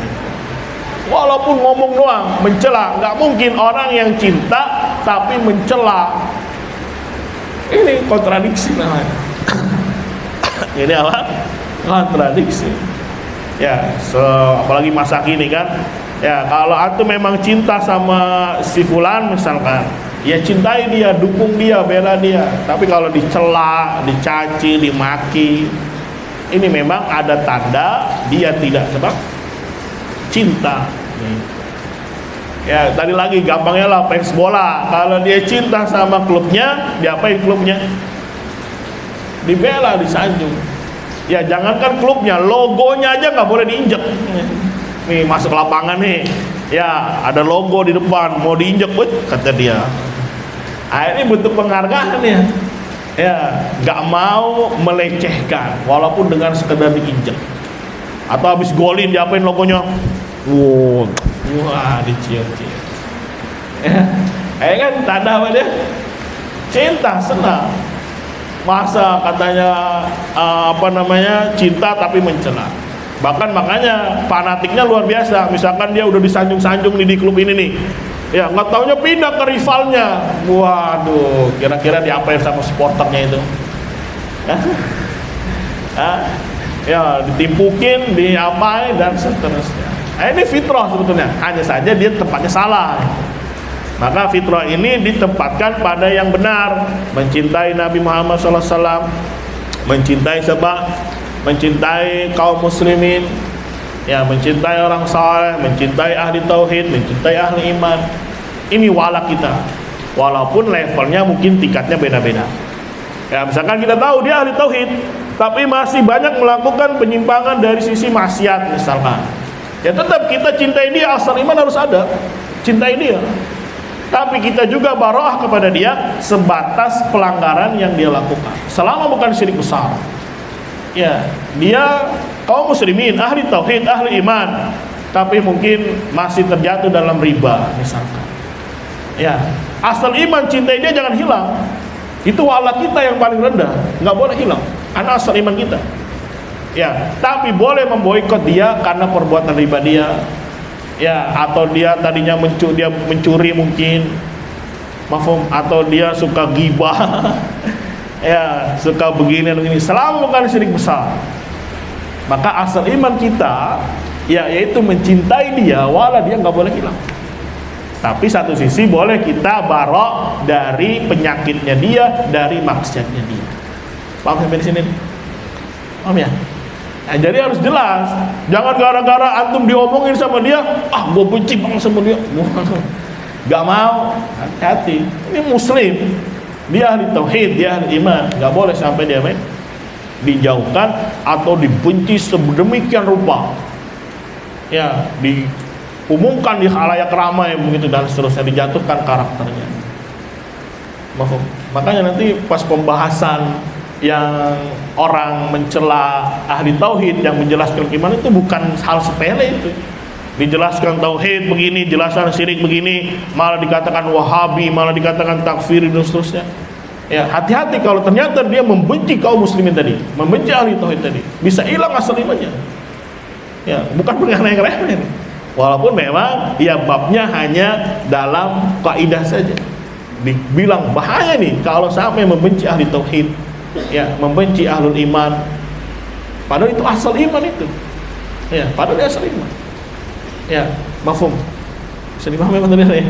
Walaupun ngomong doang mencela, nggak mungkin orang yang cinta tapi mencela. Ini kontradiksi namanya. Ini apa? Kontradiksi. Ya, apalagi masa kini kan. Ya, kalau antum memang cinta sama si fulan misalkan, ya cintai dia, dukung dia, bela dia. Tapi kalau dicela, dicaci, dimaki, ini memang ada tanda dia tidak sebab cinta. Ya, tadi lagi gampangnya lah fans bola. Kalau dia cinta sama klubnya, diapain klubnya? Dibela, disanjung. Ya, jangankan klubnya, logonya aja nggak boleh diinjek. Nih masuk lapangan nih, ya ada logo di depan, mau diinjek, kata dia. Ini bentuk penghargaan ya. Ya, nggak mau melecehkan walaupun dengan sekedar diinjek. Atau habis golin diapain logonya? Wah, dicium-cium. Kan tanda apa dia? Cinta, senang. Masa katanya cinta tapi mencela. Bahkan makanya fanatiknya luar biasa. Misalkan dia udah disanjung-sanjung nih di klub ini nih, ya nggak taunya pindah ke rivalnya. Waduh, kira-kira diapain sama supporternya itu? Ya ditimpukin, diapain dan seterusnya. Ini fitrah sebetulnya, hanya saja dia tempatnya salah. Maka fitrah ini ditempatkan pada yang benar, mencintai Nabi Muhammad SAW, mencintai siapa? Mencintai kaum muslimin, ya, mencintai orang saleh, mencintai ahli tauhid, mencintai ahli iman. Ini wala kita, walaupun levelnya mungkin tingkatnya beda-beda. Ya, misalkan kita tahu dia ahli tauhid, tapi masih banyak melakukan penyimpangan dari sisi maksiat misalkan, ya tetap kita cintai dia, asal iman harus ada, cintai dia. Tapi kita juga baroah kepada dia sebatas pelanggaran yang dia lakukan, selama bukan syirik besar. Ya, dia kaum muslimin, ahli tauhid, ahli iman, tapi mungkin masih terjatuh dalam riba misalkan. Ya, asal iman, cintai dia jangan hilang. Itu wala kita yang paling rendah, nggak boleh hilang. Karena asal iman kita. Ya, tapi boleh memboikot dia karena perbuatan riba dia. Ya, atau dia tadinya mencuri mungkin, mafhum, atau dia suka ghibah. Ya, suka begini. Selama bukan syirik besar, maka asal iman kita, ya, yaitu mencintai dia, wala dia nggak boleh hilang. Tapi satu sisi boleh kita barok dari penyakitnya dia, dari maksiatnya dia. Paham sampai di sini? Paham ya? Nah, jadi harus jelas. Jangan gara-gara antum diomongin sama dia, gue benci banget sama dia. Gak mau. Hati-hati. Ini muslim, dia ahli tauhid, dia ahli iman. Gak boleh sampai dia dijauhkan atau dibenci sedemikian rupa. Ya, diumumkan di khalayak ramai begitu dan seterusnya, dijatuhkan karakternya. Makanya nanti pas pembahasan yang orang mencela ahli tauhid, yang menjelaskan iman, itu bukan hal sepele itu. Dijelaskan tauhid begini, jelasan syirik begini, malah dikatakan wahabi, malah dikatakan takfir dan seterusnya. Ya, hati-hati kalau ternyata dia membenci kaum muslimin tadi, membenci ahli tauhid tadi, bisa hilang asal imannya. Ya, bukan perkara yang remeh. Walaupun memang ya babnya hanya dalam kaidah saja. Dibilang bahaya nih kalau sampai membenci ahli tauhid, ya, membenci ahlul iman, padahal itu asal iman itu. Ya, padahal itu asal iman. Ya, mafhum. Bisa dipahami teman-teman ya?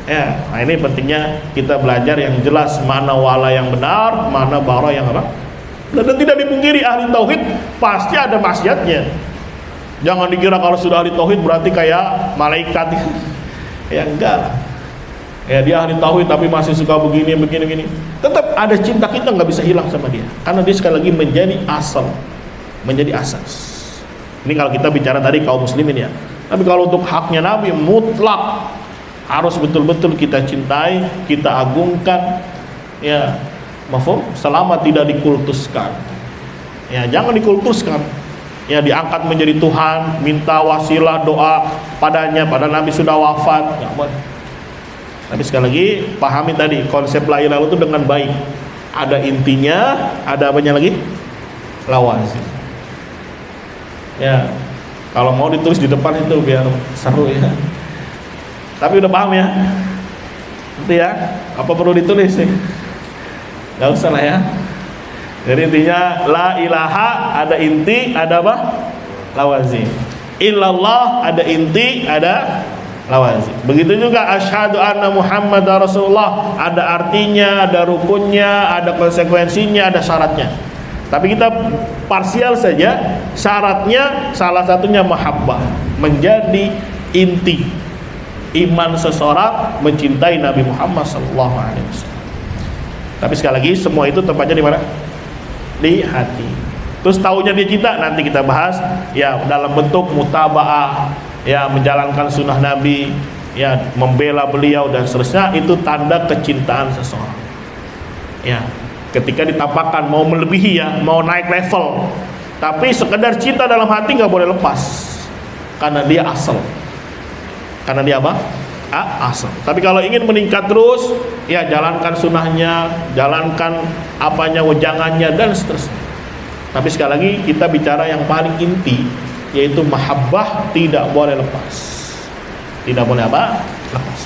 Ya, nah ini pentingnya kita belajar yang jelas, mana wala yang benar, mana bara yang apa. Dan tidak dipungkiri ahli tauhid pasti ada maksiatnya. Jangan dikira kalau sudah ahli tauhid berarti kayak malaikat. Ya enggak. Ya, dia ahli tauhid tapi masih suka begini. Tetap ada cinta kita, nggak bisa hilang sama dia. Karena dia sekali lagi menjadi asal, menjadi asas. Ini kalau kita bicara tadi kaum muslimin ya. Tapi kalau untuk haknya Nabi mutlak harus betul-betul kita cintai, kita agungkan. Ya, mafhum, selama tidak dikultuskan. Ya, jangan dikultuskan. Ya, diangkat menjadi Tuhan, minta wasilah doa padanya, padahal Nabi sudah wafat. Nggak boleh. Tapi sekali lagi pahami tadi konsep la ilaha illallah itu dengan baik. Ada intinya, ada apanya lagi? Lawazim. Ya, kalau mau ditulis di depan itu biar seru ya. Tapi udah paham ya? Itu ya. Apa perlu ditulis nih? Gak usah lah ya. Jadi intinya la ilaha ada inti, ada apa? Lawazim. Illallah ada inti, ada lawazim. Begitu juga asyhadu anna Muhammadar Rasulullah, ada artinya, ada rukunnya, ada konsekuensinya, ada syaratnya. Tapi kita parsial saja. Syaratnya salah satunya mahabbah, menjadi inti iman seseorang, mencintai Nabi Muhammad SAW. Tapi sekali lagi semua itu tempatnya di mana? Di hati. Terus taunya dia cinta, nanti kita bahas ya dalam bentuk mutaba'ah, ya menjalankan sunnah Nabi, ya membela beliau dan seterusnya. Itu tanda kecintaan seseorang. Ya, ketika ditampakkan mau melebihi ya, mau naik level. Tapi sekedar cinta dalam hati nggak boleh lepas, karena dia asal. Karena dia apa? Asal. Tapi kalau ingin meningkat terus, ya jalankan sunnahnya, jalankan apanya, wejangannya dan seterusnya. Tapi sekali lagi kita bicara yang paling inti, yaitu mahabbah tidak boleh lepas. Tidak boleh apa? Lepas.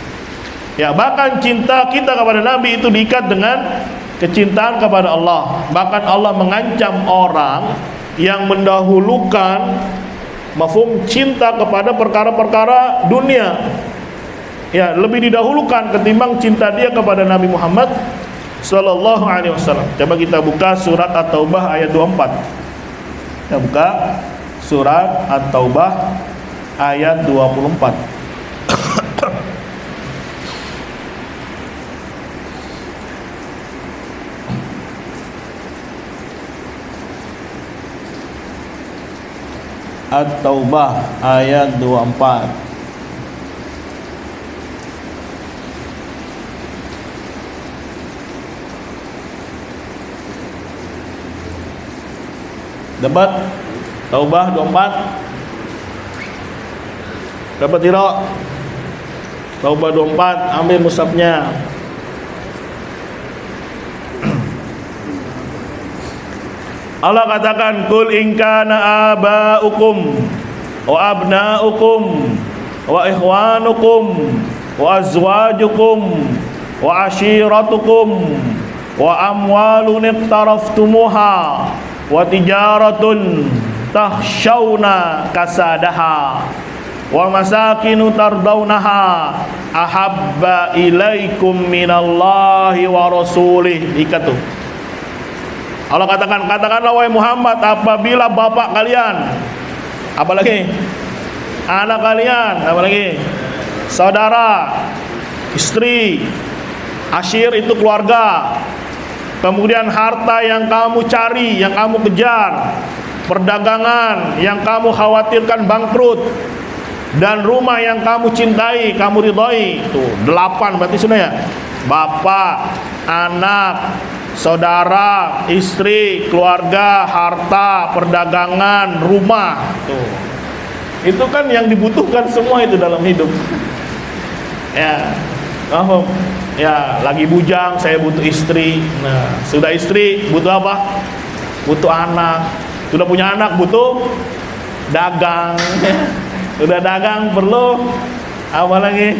Ya, bahkan cinta kita kepada Nabi itu diikat dengan kecintaan kepada Allah. Bahkan Allah mengancam orang yang mendahulukan mafhum cinta kepada perkara-perkara dunia. Ya, lebih didahulukan ketimbang cinta dia kepada Nabi Muhammad sallallahu alaihi wasallam. Coba kita buka surat At-Taubah ayat 24. Kita buka surat At-Taubah ayat 24. At-Taubah ayat 24. Dapat Taubah 24. Dapat tidak? Taubah 24, ambil mushafnya. Allah katakan, "Qul in kana aba'ukum wa abna'ukum wa ikhwanukum wa azwajukum wa ashiratukum wa amwalun iqtaraftumuha wa tijaratun takhshawna kasadaha wa masakinu tardawnaha ahabba ilaikum minallahi wa rasulih." Ikat tuh. Allah katakan, katakanlah wahai Muhammad, apabila bapak kalian, apalagi anak kalian, apalagi saudara, istri, ashir itu keluarga, kemudian harta yang kamu cari, yang kamu kejar, perdagangan yang kamu khawatirkan bangkrut, dan rumah yang kamu cintai, kamu ridhoi. Tuh 8 berarti sudah ya. Bapak, anak, saudara, istri, keluarga, harta, perdagangan, rumah. Tuh. Itu kan yang dibutuhkan semua itu dalam hidup. Ya. Oh, ya, lagi bujang, saya butuh istri. Nah, sudah istri, butuh apa? Butuh anak. Sudah punya anak, butuh dagang. Sudah dagang, perlu apa lagi?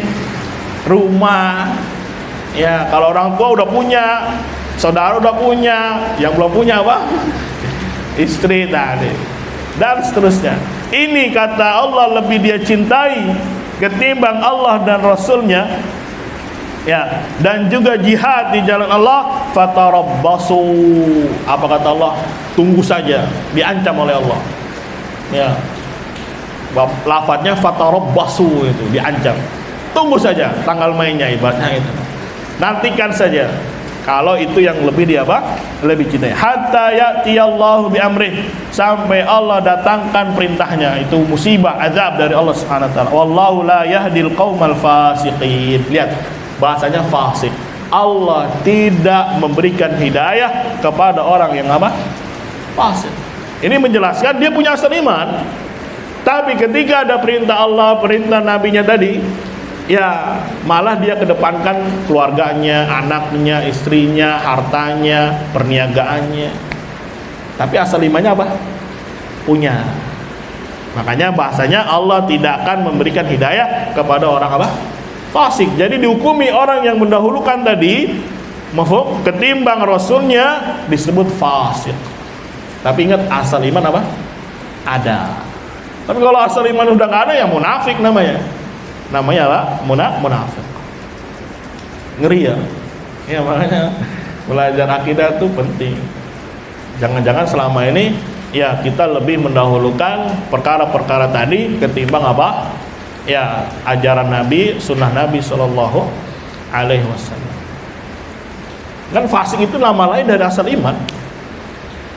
Rumah. Ya, kalau orang tua udah punya, saudara udah punya, yang belum punya apa? Istri tadi. Dan seterusnya. Ini kata Allah lebih dia cintai ketimbang Allah dan Rasulnya. Ya, dan juga jihad di jalan Allah. Fatarabbasu. Apa kata Allah? Tunggu saja. Diancam oleh Allah. Ya. Lafadznya fatarabbasu itu diancam. Tunggu saja tanggal mainnya, ibaratnya itu. Nantikan saja. Kalau itu yang lebih dia apa? Lebih cintai. Hatta ya'tiyallahu bi amrih, sampai Allah datangkan perintahnya. Itu musibah, azab dari Allah Subhanahu wa taala. Wallahu la yahdil qaumal fasiqin. Lihat bahasanya fasik. Allah tidak memberikan hidayah kepada orang yang apa? Fasik. Ini menjelaskan dia punya asal iman. Tapi ketika ada perintah Allah, perintah nabinya tadi, ya malah dia kedepankan keluarganya, anaknya, istrinya, hartanya, perniagaannya. Tapi asal imannya apa? Punya. Makanya bahasanya Allah tidak akan memberikan hidayah kepada orang apa? Fasik. Jadi dihukumi orang yang mendahulukan tadi, mafhum, ketimbang rasulnya disebut fasik. Tapi ingat asal iman apa? Ada. Tapi kalau asal iman udah nggak ada, ya munafik namanya. Namanya apa? Munafik. Ngeri ya. Ya makanya belajar akidah itu penting. Jangan-jangan selama ini ya kita lebih mendahulukan perkara-perkara tadi ketimbang apa? Ya ajaran Nabi, sunnah Nabi Sallallahu Alaihi Wasallam. Kan fasik itu nama lain dari asal iman.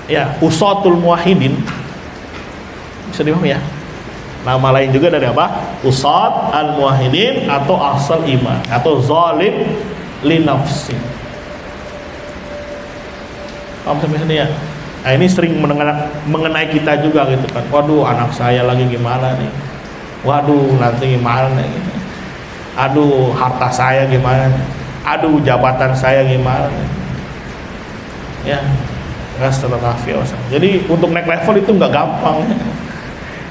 Ya, usatul muwahhidin. Bisa dipahami ya? Nama lain juga dari apa? Usat al-muwahhidin atau asal iman atau zalim li nafsi. paham sampai sini ya. Nah ini sering mengenai kita juga gitu kan. Waduh, anak saya lagi gimana nih, waduh nanti gimana nih gitu. Aduh, harta saya gimana nih, aduh jabatan saya gimana nih. Ya, astagfirullah. Jadi untuk naik level itu nggak gampang.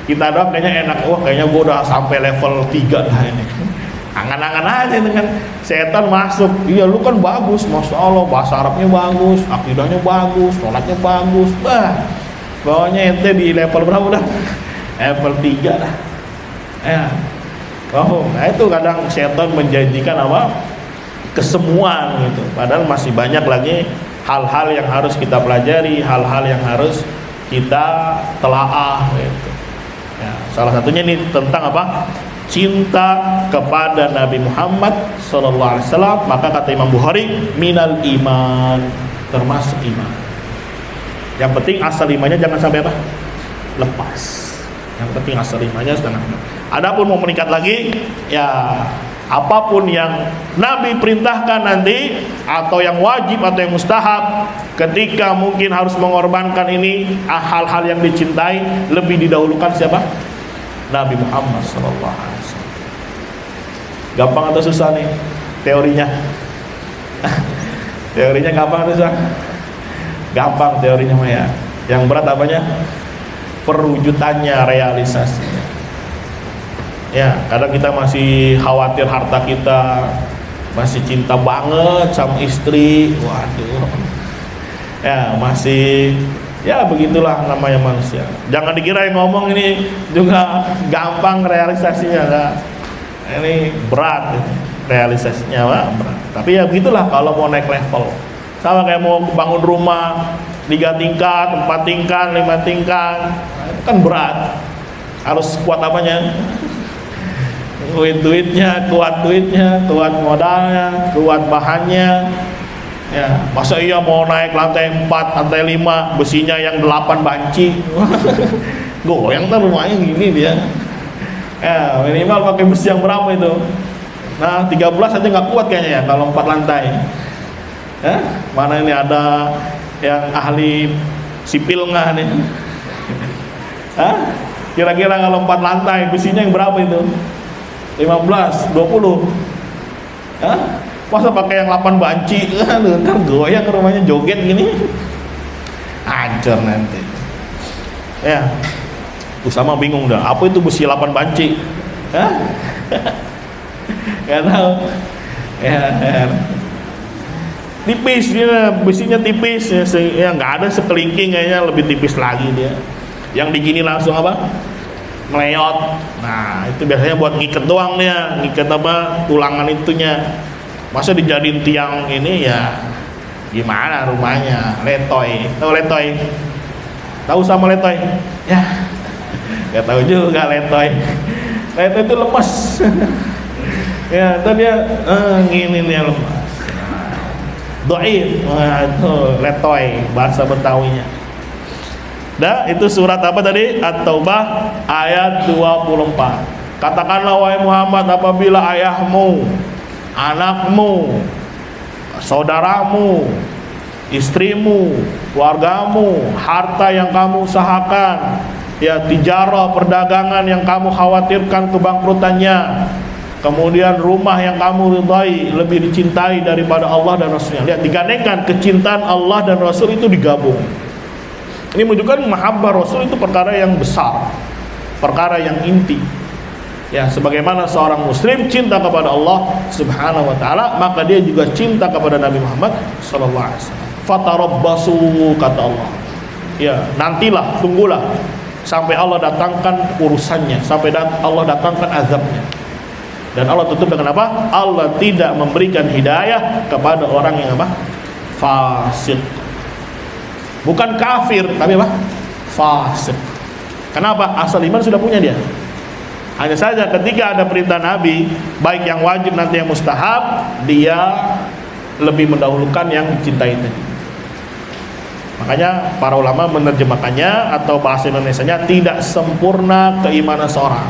Kita doang kayaknya enak, wah kayaknya gue udah sampai level 3 lah ini. Angan-angan aja dengan setan masuk. Iya lu kan bagus, masya Allah, bahasa Arabnya bagus, akidahnya bagus, sholatnya bagus. Bah, pokoknya ente di level berapa dah? Level 3 dah. Ya, oh, nah itu kadang setan menjanjikan apa? Kesemuan gitu. Padahal masih banyak lagi hal-hal yang harus kita pelajari, hal-hal yang harus kita telaah gitu. Ya, salah satunya ini tentang apa? Cinta kepada Nabi Muhammad sallallahu alaihi wasallam. Maka kata Imam Bukhari, minal iman, termasuk iman. Yang penting asal imannya jangan sampai apa? Lepas. Yang penting asal imannya jangan. Adapun mau meningkat lagi, ya apapun yang Nabi perintahkan nanti, atau yang wajib atau yang mustahab, ketika mungkin harus mengorbankan ini, hal-hal yang dicintai, lebih didahulukan siapa? Nabi Muhammad SAW. Gampang atau susah nih teorinya? Teorinya gampang atau susah? Gampang teorinya mah ya. Yang berat apanya? Perwujudannya, realisasinya. Ya, kadang kita masih khawatir harta kita, masih cinta banget sama istri, waduh. Ya, masih, ya begitulah namanya manusia. Jangan dikira yang ngomong ini juga gampang realisasinya, enggak. Ini berat realisasinya, berat. Tapi ya begitulah kalau mau naik level. Sama kayak mau bangun rumah 3 tingkat, 4 tingkat, 5 tingkat, nah, itu kan berat. Harus kuat apanya? Duitnya, kuat modalnya, kuat bahannya. Ya, masa iya mau naik lantai 4, lantai 5, besinya yang 8 banci. Goyang kan rumahnya gini dia. Ya, minimal pakai besi yang berapa itu? Nah, 13 aja nggak kuat kayaknya ya kalau 4 lantai. Ya, mana ini ada yang ahli sipil nggak nih? Hah? Kira-kira kalau 4 lantai besinya yang berapa itu? 15, 20. Hah? Masa pakai yang 8 banci? Ntar goyang rumahnya, joget gini. Hancur nanti. Ya. Usama bingung dah. Apa itu besi 8 banci? Hah? Gak tahu. Ya. Tipis dia, besinya tipis ya, nggak ada sekelingking, kayaknya lebih tipis lagi dia. Yang digini langsung apa? Meleot. Nah itu biasanya buat ngiket doang dia, ngiket apa, tulangan itunya. Masa dijadiin tiang ini ya gimana rumahnya? Letoy, tahu letoy? Tahu sama letoy? Ya nggak tahu juga letoy. Letoy itu lemes. Ya tadi dia gini dia lemes. Do'if, itu letoy bahasa Betawinya. Dah, itu surat apa tadi? At-Taubah ayat 24. Katakanlah wahai Muhammad, apabila ayahmu, anakmu, saudaramu, istrimu, keluargamu, harta yang kamu usahakan, ya tijarah, perdagangan yang kamu khawatirkan kebangkrutannya, kemudian rumah yang kamu ridhai, lebih dicintai daripada Allah dan Rasulnya. Lihat, digandengkan kecintaan Allah dan Rasul itu digabung. Ini menunjukkan mahabbah Rasul itu perkara yang besar, perkara yang inti. Ya, sebagaimana seorang muslim cinta kepada Allah Subhanahu wa taala, maka dia juga cinta kepada Nabi Muhammad sallallahu alaihi wasallam. Fatarabbasu, kata Allah. Ya, nantilah, tunggulah sampai Allah datangkan urusannya, sampai Allah datangkan azabnya. Dan Allah tutup dengan apa? Allah tidak memberikan hidayah kepada orang yang apa? Fasik. Bukan kafir, tapi apa? Fasik. Kenapa? Asal iman sudah punya dia. Hanya saja ketika ada perintah Nabi, baik yang wajib nanti yang mustahab, dia lebih mendahulukan yang dicintai tadi. Makanya para ulama menerjemahkannya atau bahasa Indonesianya, tidak sempurna keimanan seorang.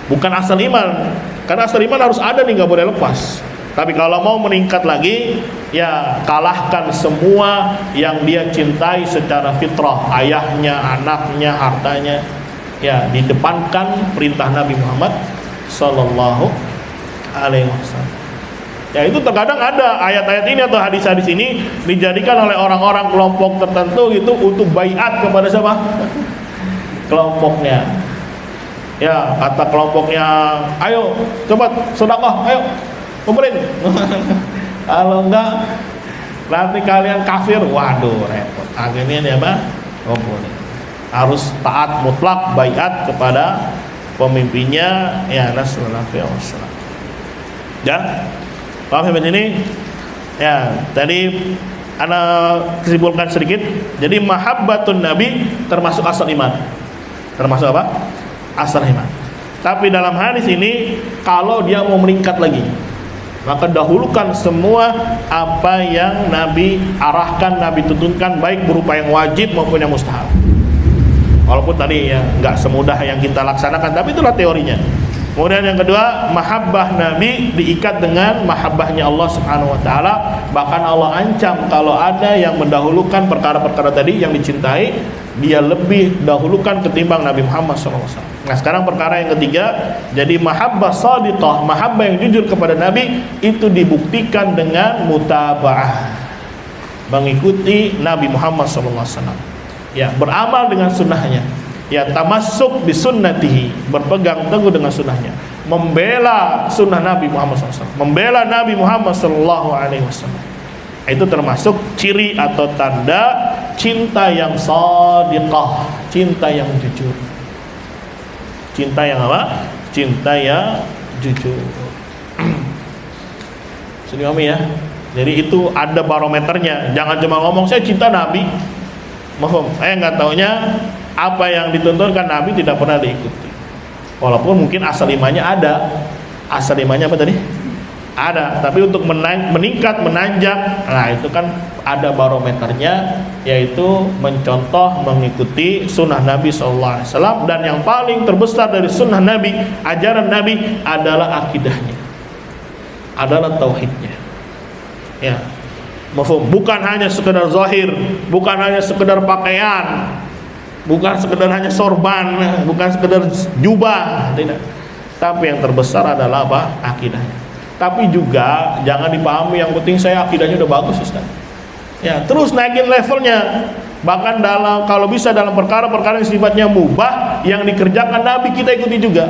Bukan asal iman, karena asal iman harus ada nih, nggak boleh lepas. Tapi kalau mau meningkat lagi, ya kalahkan semua yang dia cintai secara fitrah, ayahnya, anaknya, hartanya. Ya, didepankan perintah Nabi Muhammad sallallahu alaihi wasallam. Ya, itu terkadang ada ayat-ayat ini atau hadis-hadis ini dijadikan oleh orang-orang kelompok tertentu itu untuk baiat kepada siapa? Kelompoknya. Ya, kata kelompoknya, ayo coba sedekah, ayo kumpulin. Kalau enggak nanti kalian kafir. Waduh, repot. Akhirnya dia apa? Kumpulin. Harus taat mutlak baiat kepada pemimpinnya, ya, sallallahu alaihi wasallam. Ya. Paham sampai sini? Ya, tadi ana kesimpulkan sedikit. Jadi mahabbatun nabi termasuk asal iman. Termasuk apa? Asal iman. Tapi dalam hadis ini kalau dia mau meningkat lagi, maka dahulukan semua apa yang Nabi arahkan, Nabi tuntunkan, baik berupa yang wajib maupun yang mustahab. Walaupun tadi ya nggak semudah yang kita laksanakan, tapi itulah teorinya. Kemudian yang kedua, mahabbah Nabi diikat dengan mahabbahnya Allah Subhanahu wa taala. Bahkan Allah ancam kalau ada yang mendahulukan perkara-perkara tadi yang dicintai, dia lebih dahulukan ketimbang Nabi Muhammad SAW. Nah, sekarang perkara yang ketiga, jadi mahabbah shadiqah, mahabbah yang jujur kepada Nabi itu dibuktikan dengan mutaba'ah, mengikuti Nabi Muhammad SAW. Ya, beramal dengan sunnahnya. Ya, tamassuk bi sunnatihi, berpegang teguh dengan sunnahnya, membela sunnah Nabi Muhammad SAW, membela Nabi Muhammad SAW. Itu termasuk ciri atau tanda cinta yang shadiqah, cinta yang jujur. Cinta yang apa? Cinta yang jujur. Sini kami ya. Jadi itu ada barometernya. Jangan cuma ngomong saya cinta Nabi, mohon, nggak taunya apa yang dituntunkan Nabi tidak pernah diikuti. Walaupun mungkin asal imannya ada. Asal imannya apa tadi? Ada, tapi untuk meningkat, menanjak, nah itu kan ada barometernya, yaitu mencontoh, mengikuti sunnah Nabi SAW. Dan yang paling terbesar dari sunnah Nabi, ajaran Nabi adalah akidahnya, adalah tauhidnya. Ya, bukan hanya sekedar zahir, bukan hanya sekedar pakaian, bukan sekedar hanya sorban, bukan sekedar jubah, tidak. Tapi yang terbesar adalah apa? Akidahnya. Tapi juga jangan dipahami yang penting saya akidahnya udah bagus, Ustaz. Ya, terus naikin levelnya. Bahkan kalau bisa dalam perkara-perkara yang sifatnya mubah yang dikerjakan Nabi kita ikuti juga.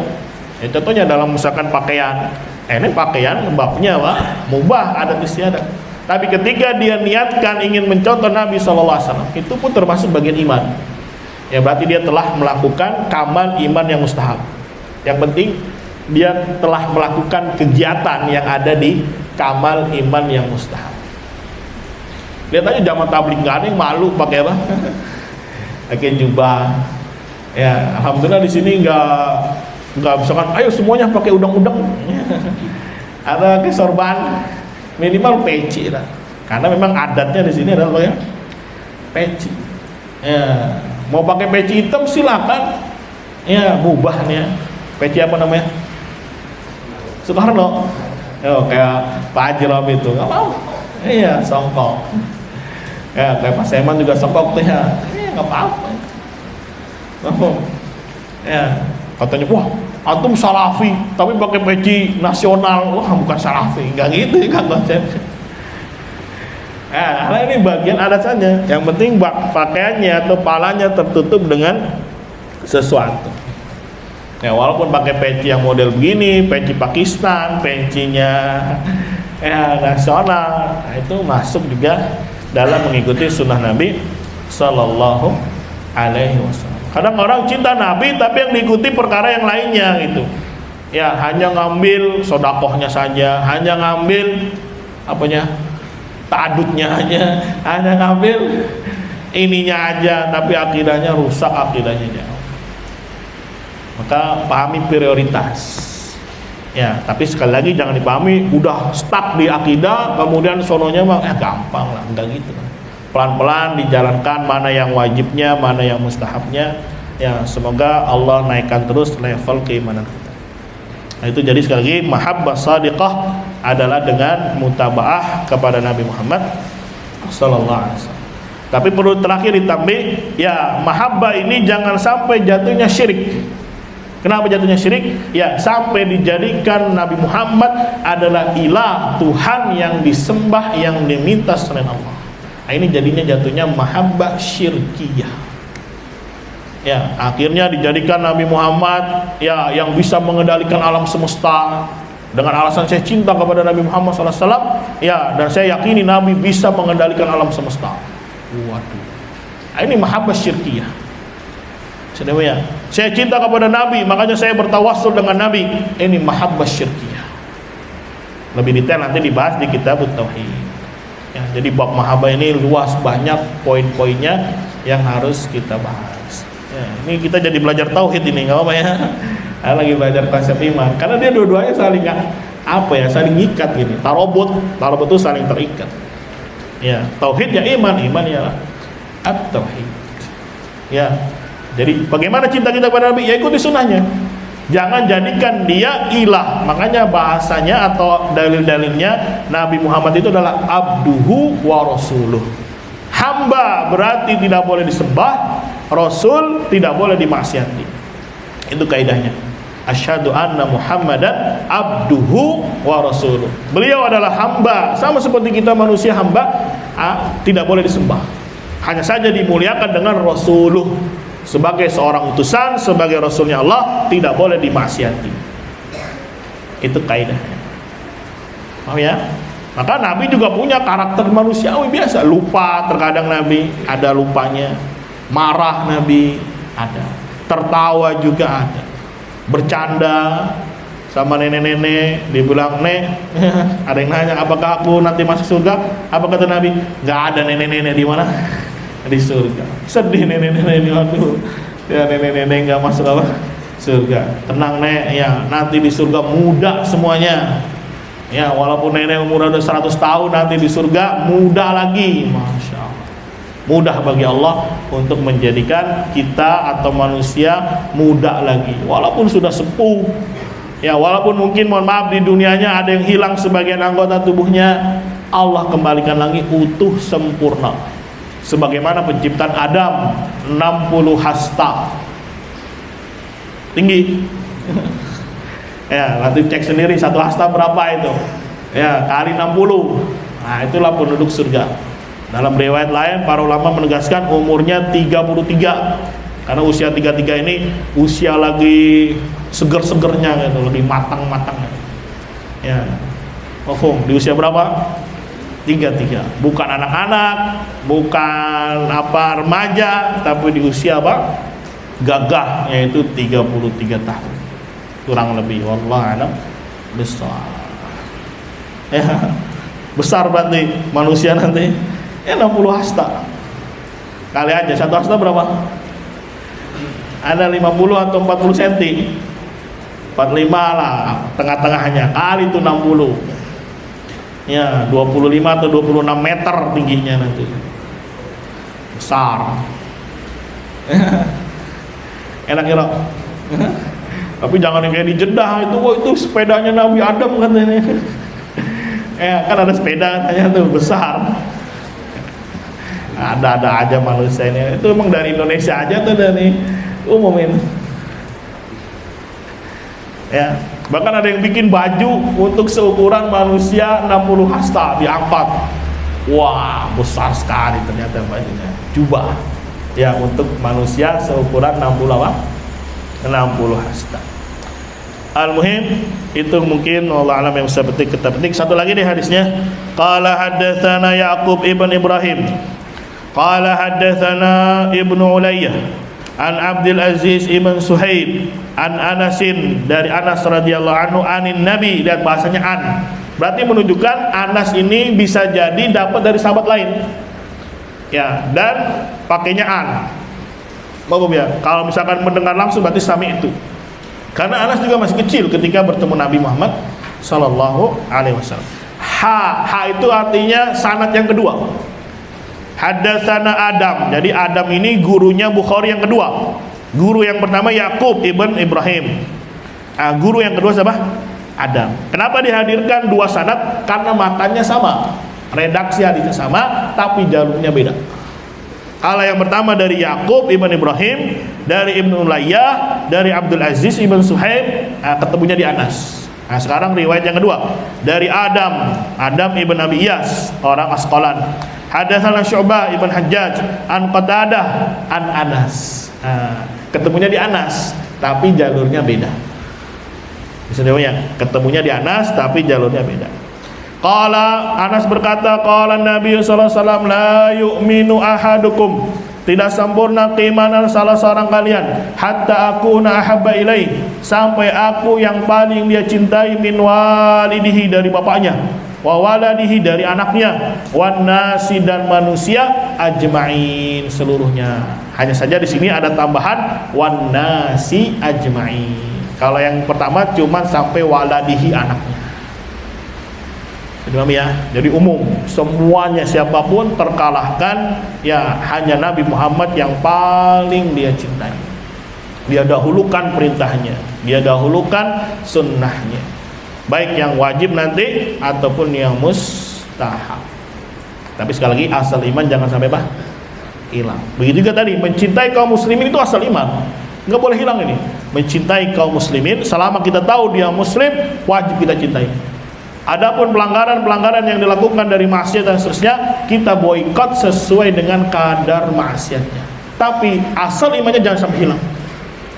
Ya, contohnya dalam misalkan pakaian. Ini pakaian babnya apa? Mubah, adat istiadat. Tapi ketika dia niatkan ingin mencontoh Nabi SAW, itu pun termasuk bagian iman. Ya, berarti dia telah melakukan kamal iman yang mustahab. Yang penting dia telah melakukan kegiatan yang ada di kamal iman yang mustahab. Lihat aja zaman tabligh, nggak ada yang malu pakai apa? Pakai jubah. Ya, alhamdulillah di sini nggak misalkan, ayo semuanya pakai udang-udang. Ada ke sorban, minimal peci lah. Karena memang adatnya di sini adalah ya peci. Ya, mau pakai peci hitam silakan. Ya, mubahnya. Peci apa namanya? Soekarno. Kayak Pak Haji Robi itu nggak mau. Iya, songkok. Ya, kayak Pak Seman juga songkok tuh ya. Nggak apa-apa. Ya, katanya wah antum salafi tapi pakai peci nasional. Wah, bukan salafi, nggak gitu kan konsepnya. Nah, ini bagian adat saja. Yang penting pakaiannya atau palanya tertutup dengan sesuatu. Ya, walaupun pakai peci yang model begini, peci Pakistan, pecinya ya nasional, nah, itu masuk juga dalam mengikuti sunnah Nabi Sallallahu Alaihi Wasallam. Kadang orang cinta Nabi tapi yang diikuti perkara yang lainnya gitu. Ya, hanya ngambil sodakohnya saja, hanya ngambil apanya, ta'adudnya aja, hanya ngambil ininya aja, tapi akidahnya rusak, akidahnya jauh. Maka pahami prioritas. Ya, tapi sekali lagi jangan dipahami udah stuck di akidah kemudian sononya mah gampang lah, enggak gitu. Pelan-pelan dijalankan mana yang wajibnya, mana yang mustahabnya. Ya, semoga Allah naikkan terus level keimanan kita. Nah, itu jadi sekali lagi mahabbah shadiqah adalah dengan mutabaah kepada Nabi Muhammad sallallahu alaihi wasallam. Tapi perlu terakhir ditambah, ya mahabbah ini jangan sampai jatuhnya syirik. Kenapa jatuhnya syirik? Ya sampai dijadikan Nabi Muhammad adalah ilah, Tuhan yang disembah, yang diminta selain Allah. Nah, ini jadinya jatuhnya mahabbah syirkiyah. Ya, akhirnya dijadikan Nabi Muhammad ya yang bisa mengendalikan alam semesta dengan alasan saya cinta kepada Nabi Muhammad SAW. Ya, dan saya yakini Nabi bisa mengendalikan alam semesta. Waduh, nah, ini mahabbah syirkiyah. Ya, saya cinta kepada Nabi, makanya saya bertawassul dengan Nabi. Ini mahabbah syirkiyah. Lebih detail nanti dibahas di kitab Tauhid. Ya, jadi bab mahabbah ini luas, banyak poin-poinnya yang harus kita bahas. Ya, ini kita jadi belajar tauhid ini, nggak apa ya? Saya lagi belajar konsep iman, karena dia dua-duanya saling saling ikat gini. Tarobut itu saling terikat. Ya, tauhid ya iman ya at-tauhid. Ya, jadi bagaimana cinta kita kepada Nabi? Ya ikuti sunnahnya. Jangan jadikan dia ilah. Makanya bahasanya atau dalil-dalilnya Nabi Muhammad itu adalah abduhu wa rasuluh. Hamba berarti tidak boleh disembah, rasul tidak boleh dimaksiati. Itu kaidahnya. Asyhadu anna Muhammadan abduhu wa rasuluh. Beliau adalah hamba, sama seperti kita manusia hamba, tidak boleh disembah. Hanya saja dimuliakan dengan rasuluh. Sebagai seorang utusan, sebagai rasulnya Allah, tidak boleh dimaksiati. Itu kaidahnya. Oh ya. Maka Nabi juga punya karakter manusiawi biasa. Lupa terkadang Nabi, ada lupanya. Marah Nabi, ada. Tertawa juga ada. Bercanda sama nenek-nenek, dibilang, "Nek," ada yang nanya, "Apakah aku nanti masuk surga?" Apa kata Nabi? "Nggak ada nenek-nenek." Di mana? Di surga. Sedih nenek-nenek ini, waduh. Ya, nenek-nenek nggak masuk apa? Surga. Tenang, Nek, ya nanti di surga muda semuanya. Ya, walaupun nenek umur udah 100 tahun, nanti di surga muda lagi. Masya Allah. Mudah bagi Allah untuk menjadikan kita atau manusia muda lagi, walaupun sudah sepuh. Ya, walaupun mungkin mohon maaf di dunianya ada yang hilang sebagian anggota tubuhnya, Allah kembalikan lagi utuh sempurna. Sebagaimana penciptaan Adam 60 hasta tinggi. Ya, nanti cek sendiri satu hasta berapa itu. Ya, kali 60. Nah, itulah penduduk surga. Dalam riwayat lain para ulama menegaskan umurnya 33. Karena usia 33 ini usia lagi seger-segernya gitu, lebih matang-matang. Ya. Di usia berapa? 33. Bukan anak-anak, bukan remaja, tapi di usia gagah, yaitu 33 tahun. Kurang lebih, wallahu a'lam besar. Ya, besar berarti manusia nanti. 60 hasta. Kali aja satu hasta berapa? Ada 50 atau 40 cm. 45 lah tengah-tengahnya. Kali itu 60. Ya, 25 atau 26 meter tingginya nanti. Besar. Enak kira. Tapi jangan yang kayak di Jeddah itu, itu sepedanya Nabi Adam katanya. Kan ada sepeda katanya tuh besar. Ada aja manusia ini. Itu emang dari Indonesia aja tuh, dari umumin. Ya. Bahkan ada yang bikin baju untuk seukuran manusia 60 hasta diangkat. Wah, besar sekali ternyata bajunya. Jubah. Ya, untuk manusia seukuran 60 hasta. Al-muhim itu mungkin Allah alam yang bisa kita petik. Satu lagi nih hadisnya. Qala haddatsana Ya'qub ibn Ibrahim. Qala haddatsana Ibnu Ulayyah. An Abdul Aziz ibn Suhaib an Anasin, dari Anas radhiyallahu anhu, anin Nabi. Lihat bahasanya an, berarti menunjukkan Anas ini bisa jadi dapat dari sahabat lain. Ya, dan pakainya an. Bagus ya. Kalau misalkan mendengar langsung berarti sami itu. Karena Anas juga masih kecil ketika bertemu Nabi Muhammad sallallahu alaihi wasallam. Ha itu artinya sanad yang kedua. Haddatsana Adam. Jadi Adam ini gurunya Bukhari yang kedua. Guru yang pertama Ya'qub ibn Ibrahim. Guru yang kedua siapa? Adam. Kenapa dihadirkan dua sanad? Karena matanya sama, redaksi hadisnya sama, tapi jalurnya beda. Kalau yang pertama dari Yakub ibn Ibrahim, dari Ibnu Ulayyah, dari Abdul Aziz ibn Suhaib, ketemunya di Anas. Nah, sekarang riwayat yang kedua dari Adam ibn Abi Iyas, orang Asqalan. Hadatsana Syu'bah ibn Hajjaj an Qatadah an Anas. Ketemunya di Anas, tapi jalurnya beda. Bisa dibayang, ketemunya di Anas tapi jalurnya beda. Qala, Anas berkata, qala Nabi sallallahu alaihi wasallam, la yu'minu ahadukum, tidak sempurna keimanan salah seorang kalian, hatta akuna ahabba ilaih, sampai aku yang paling dia cintai, min walidihi, dari bapaknya, wa waladihi, dari anaknya, wan nasi, dan manusia, ajma'in, seluruhnya. Hanya saja di sini ada tambahan wan nasi ajma'in. Kalau yang pertama cuma sampai waladihi, anaknya. Jadi ya, jadi umum, semuanya siapapun terkalahkan, ya hanya Nabi Muhammad yang paling dia cintai. Dia dahulukan perintahnya, dia dahulukan sunnahnya, baik yang wajib nanti ataupun yang mustahab. Tapi sekali lagi, asal iman jangan sampai hilang. Begitu juga tadi, mencintai kaum muslimin itu asal iman, nggak boleh hilang ini. Mencintai kaum muslimin, selama kita tahu dia muslim, wajib kita cintai. Adapun pelanggaran-pelanggaran yang dilakukan dari maksiat dan seterusnya, kita boikot sesuai dengan kadar maksiatnya. Tapi asal imannya jangan sampai hilang.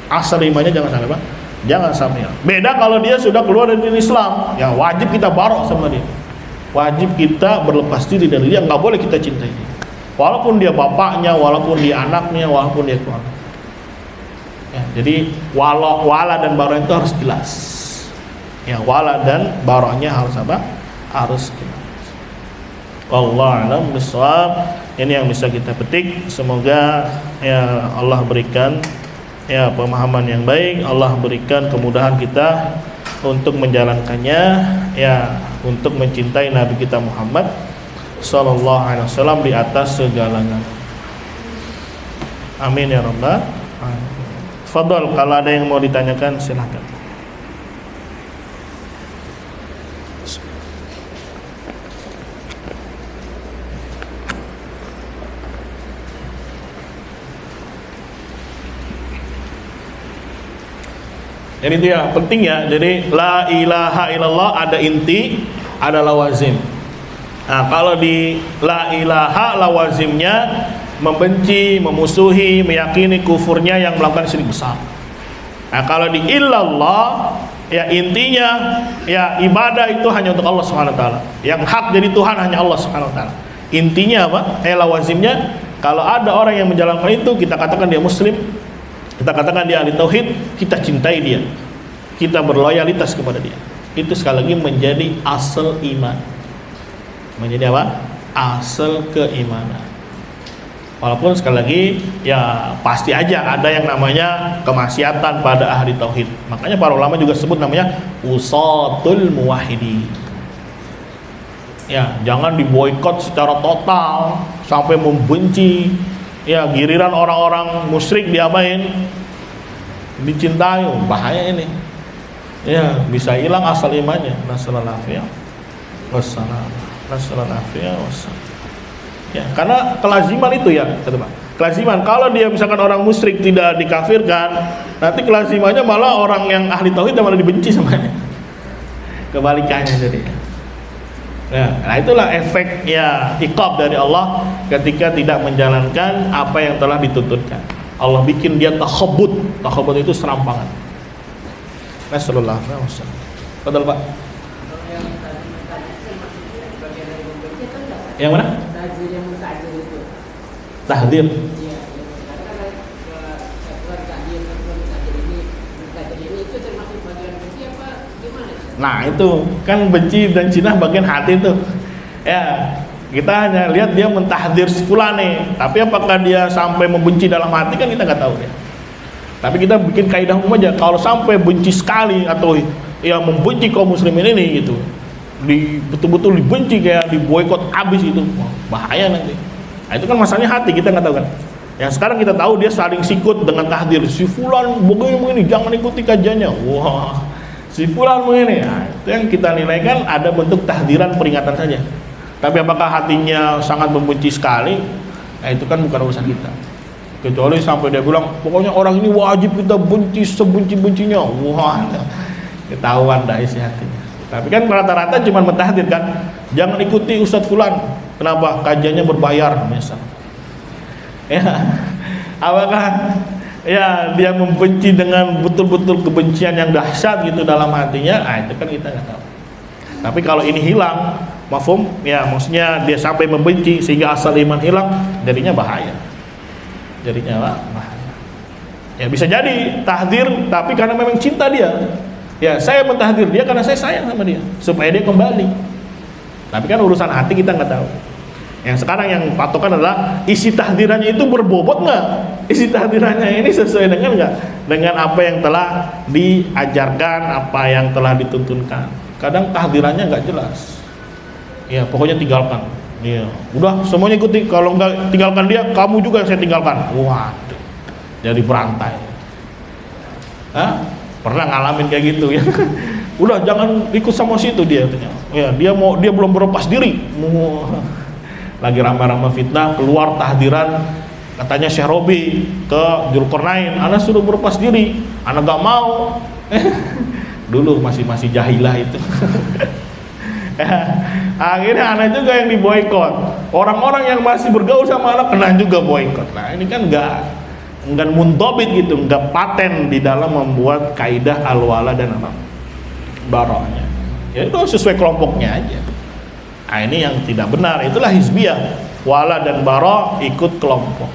Asal imannya jangan sampai jangan sampai hilang. Beda kalau dia sudah keluar dari Islam, ya wajib kita barok sama dia. Wajib kita berlepas diri dari dia, nggak boleh kita cintai dia. Walaupun dia bapaknya, walaupun dia anaknya, walaupun dia keluarga. Ya, jadi wala dan barok itu harus jelas. Ya, wala dan baroknya harus apa? Harus jelas. Wallahu a'lam bishawab. Ini yang bisa kita petik. Semoga ya Allah berikan ya pemahaman yang baik. Allah berikan kemudahan kita untuk menjalankannya, ya untuk mencintai Nabi kita Muhammad sallallahu alaihi wasallam di atas segalanya. Amin ya rabbal alamin. Fadol, kalau ada yang mau ditanyakan silakan. Jadi itu ya penting ya. Jadi la ilaha illallah ada inti, ada lawazim. Nah, kalau di la ilaha lawazimnya membenci, memusuhi, meyakini kufurnya yang melakukan syirik besar. Nah, kalau di illallah ya intinya ya ibadah itu hanya untuk Allah Subhanahu wa taala. Yang hak jadi Tuhan hanya Allah Subhanahu wa taala. Intinya apa? Lawazimnya kalau ada orang yang menjalankan itu, kita katakan dia muslim, kita katakan dia ahli tauhid, kita cintai dia, kita berloyalitas kepada dia. Itu sekali lagi menjadi asal iman. Menjadi apa? Asal keimanan. Walaupun sekali lagi ya pasti aja ada yang namanya kemaksiatan pada ahli tauhid. Makanya para ulama juga sebut namanya usatul muwahhidin. Ya, jangan diboikot secara total sampai membenci. Ya, giliran orang-orang musyrik diapain? Dicintai, bahaya ini. Ya, bisa hilang asal imannya. Nasallallahu alaihi wasallam. Nasallallahu alaihi wasallam. Ya, karena kelaziman itu ya, Pak. Kelaziman kalau dia misalkan orang musyrik tidak dikafirkan, nanti kelazimannya malah orang yang ahli tauhid malah dibenci samanya. Kebalikannya jadi. Ya, nah itulah efek ya iqab dari Allah ketika tidak menjalankan apa yang telah dituntutkan. Allah bikin dia takhabbut. Takhabbut itu serampangan. Nasallallahu alaihi wasallam. Betul, Pak? Yang mana? Tahdir. Nah itu kan benci dan cinta bagian hati itu. Ya kita hanya lihat dia mentahdir si fulan nih, tapi apakah dia sampai membenci dalam hati kan kita nggak tahu ya. Tapi kita bikin kaidah umum aja, kalau sampai benci sekali atau ya membenci kaum muslimin ini gitu, betul-betul dibenci kayak diboikot habis itu, bahaya nanti. Nah, itu kan masalahnya hati, kita nggak tahu kan. Yang sekarang kita tahu dia saling sikut dengan tahdir, si fulan begini-begini, jangan ikuti kajiannya. Wah, si fulan begini. Nah, itu yang kita nilai kan ada bentuk tahdiran, peringatan saja. Tapi apakah hatinya sangat membenci sekali? Nah, itu kan bukan urusan kita. Kecuali sampai dia bilang, pokoknya orang ini wajib kita benci sebenci-bencinya. Wah, ketahuan dah isi hatinya. Tapi kan rata-rata cuma mentahdir kan. Jangan ikuti Ustadz fulan. Kenapa? Kajiannya berbayar misal. Ya, apakah ya dia membenci dengan betul-betul kebencian yang dahsyat gitu dalam hatinya? Ah, itu kan kita nggak tahu. Tapi kalau ini hilang, mafhum, ya maksudnya dia sampai membenci sehingga asal iman hilang, jadinya bahaya. Jadinya bahaya. Ya bisa jadi tahdir, tapi karena memang cinta dia. Ya saya mentahdir dia karena saya sayang sama dia, supaya dia kembali. Tapi kan urusan hati kita nggak tahu. Yang sekarang yang patokan adalah isi tahdirannya itu berbobot nggak? Isi tahdirannya ini sesuai dengan nggak? Dengan apa yang telah diajarkan, apa yang telah dituntunkan. Kadang tahdirannya nggak jelas. Ya pokoknya tinggalkan. Ya udah semuanya ikuti. Kalau nggak tinggalkan dia, kamu juga yang saya tinggalkan. Waduh, jadi berantai. Hah? Pernah ngalamin kayak gitu ya? Udah jangan ikut sama situ dia. Ya dia belum berlepas diri. Lagi ramai-ramai fitnah, keluar tahdiran katanya Syekh Robi ke Dzulqarnain, anak suruh berlepas diri, anak gak mau. Dulu masih jahilah itu. Akhirnya anak juga yang diboikot. Orang-orang yang masih bergaul sama anak kena juga boikot. Nah ini kan enggak muntobit gitu, enggak paten di dalam membuat kaidah al-wala dan apa baroknya. Ya itu sesuai kelompoknya aja. Nah ini yang tidak benar, itulah hizbiyah. Wala dan bara ikut kelompok.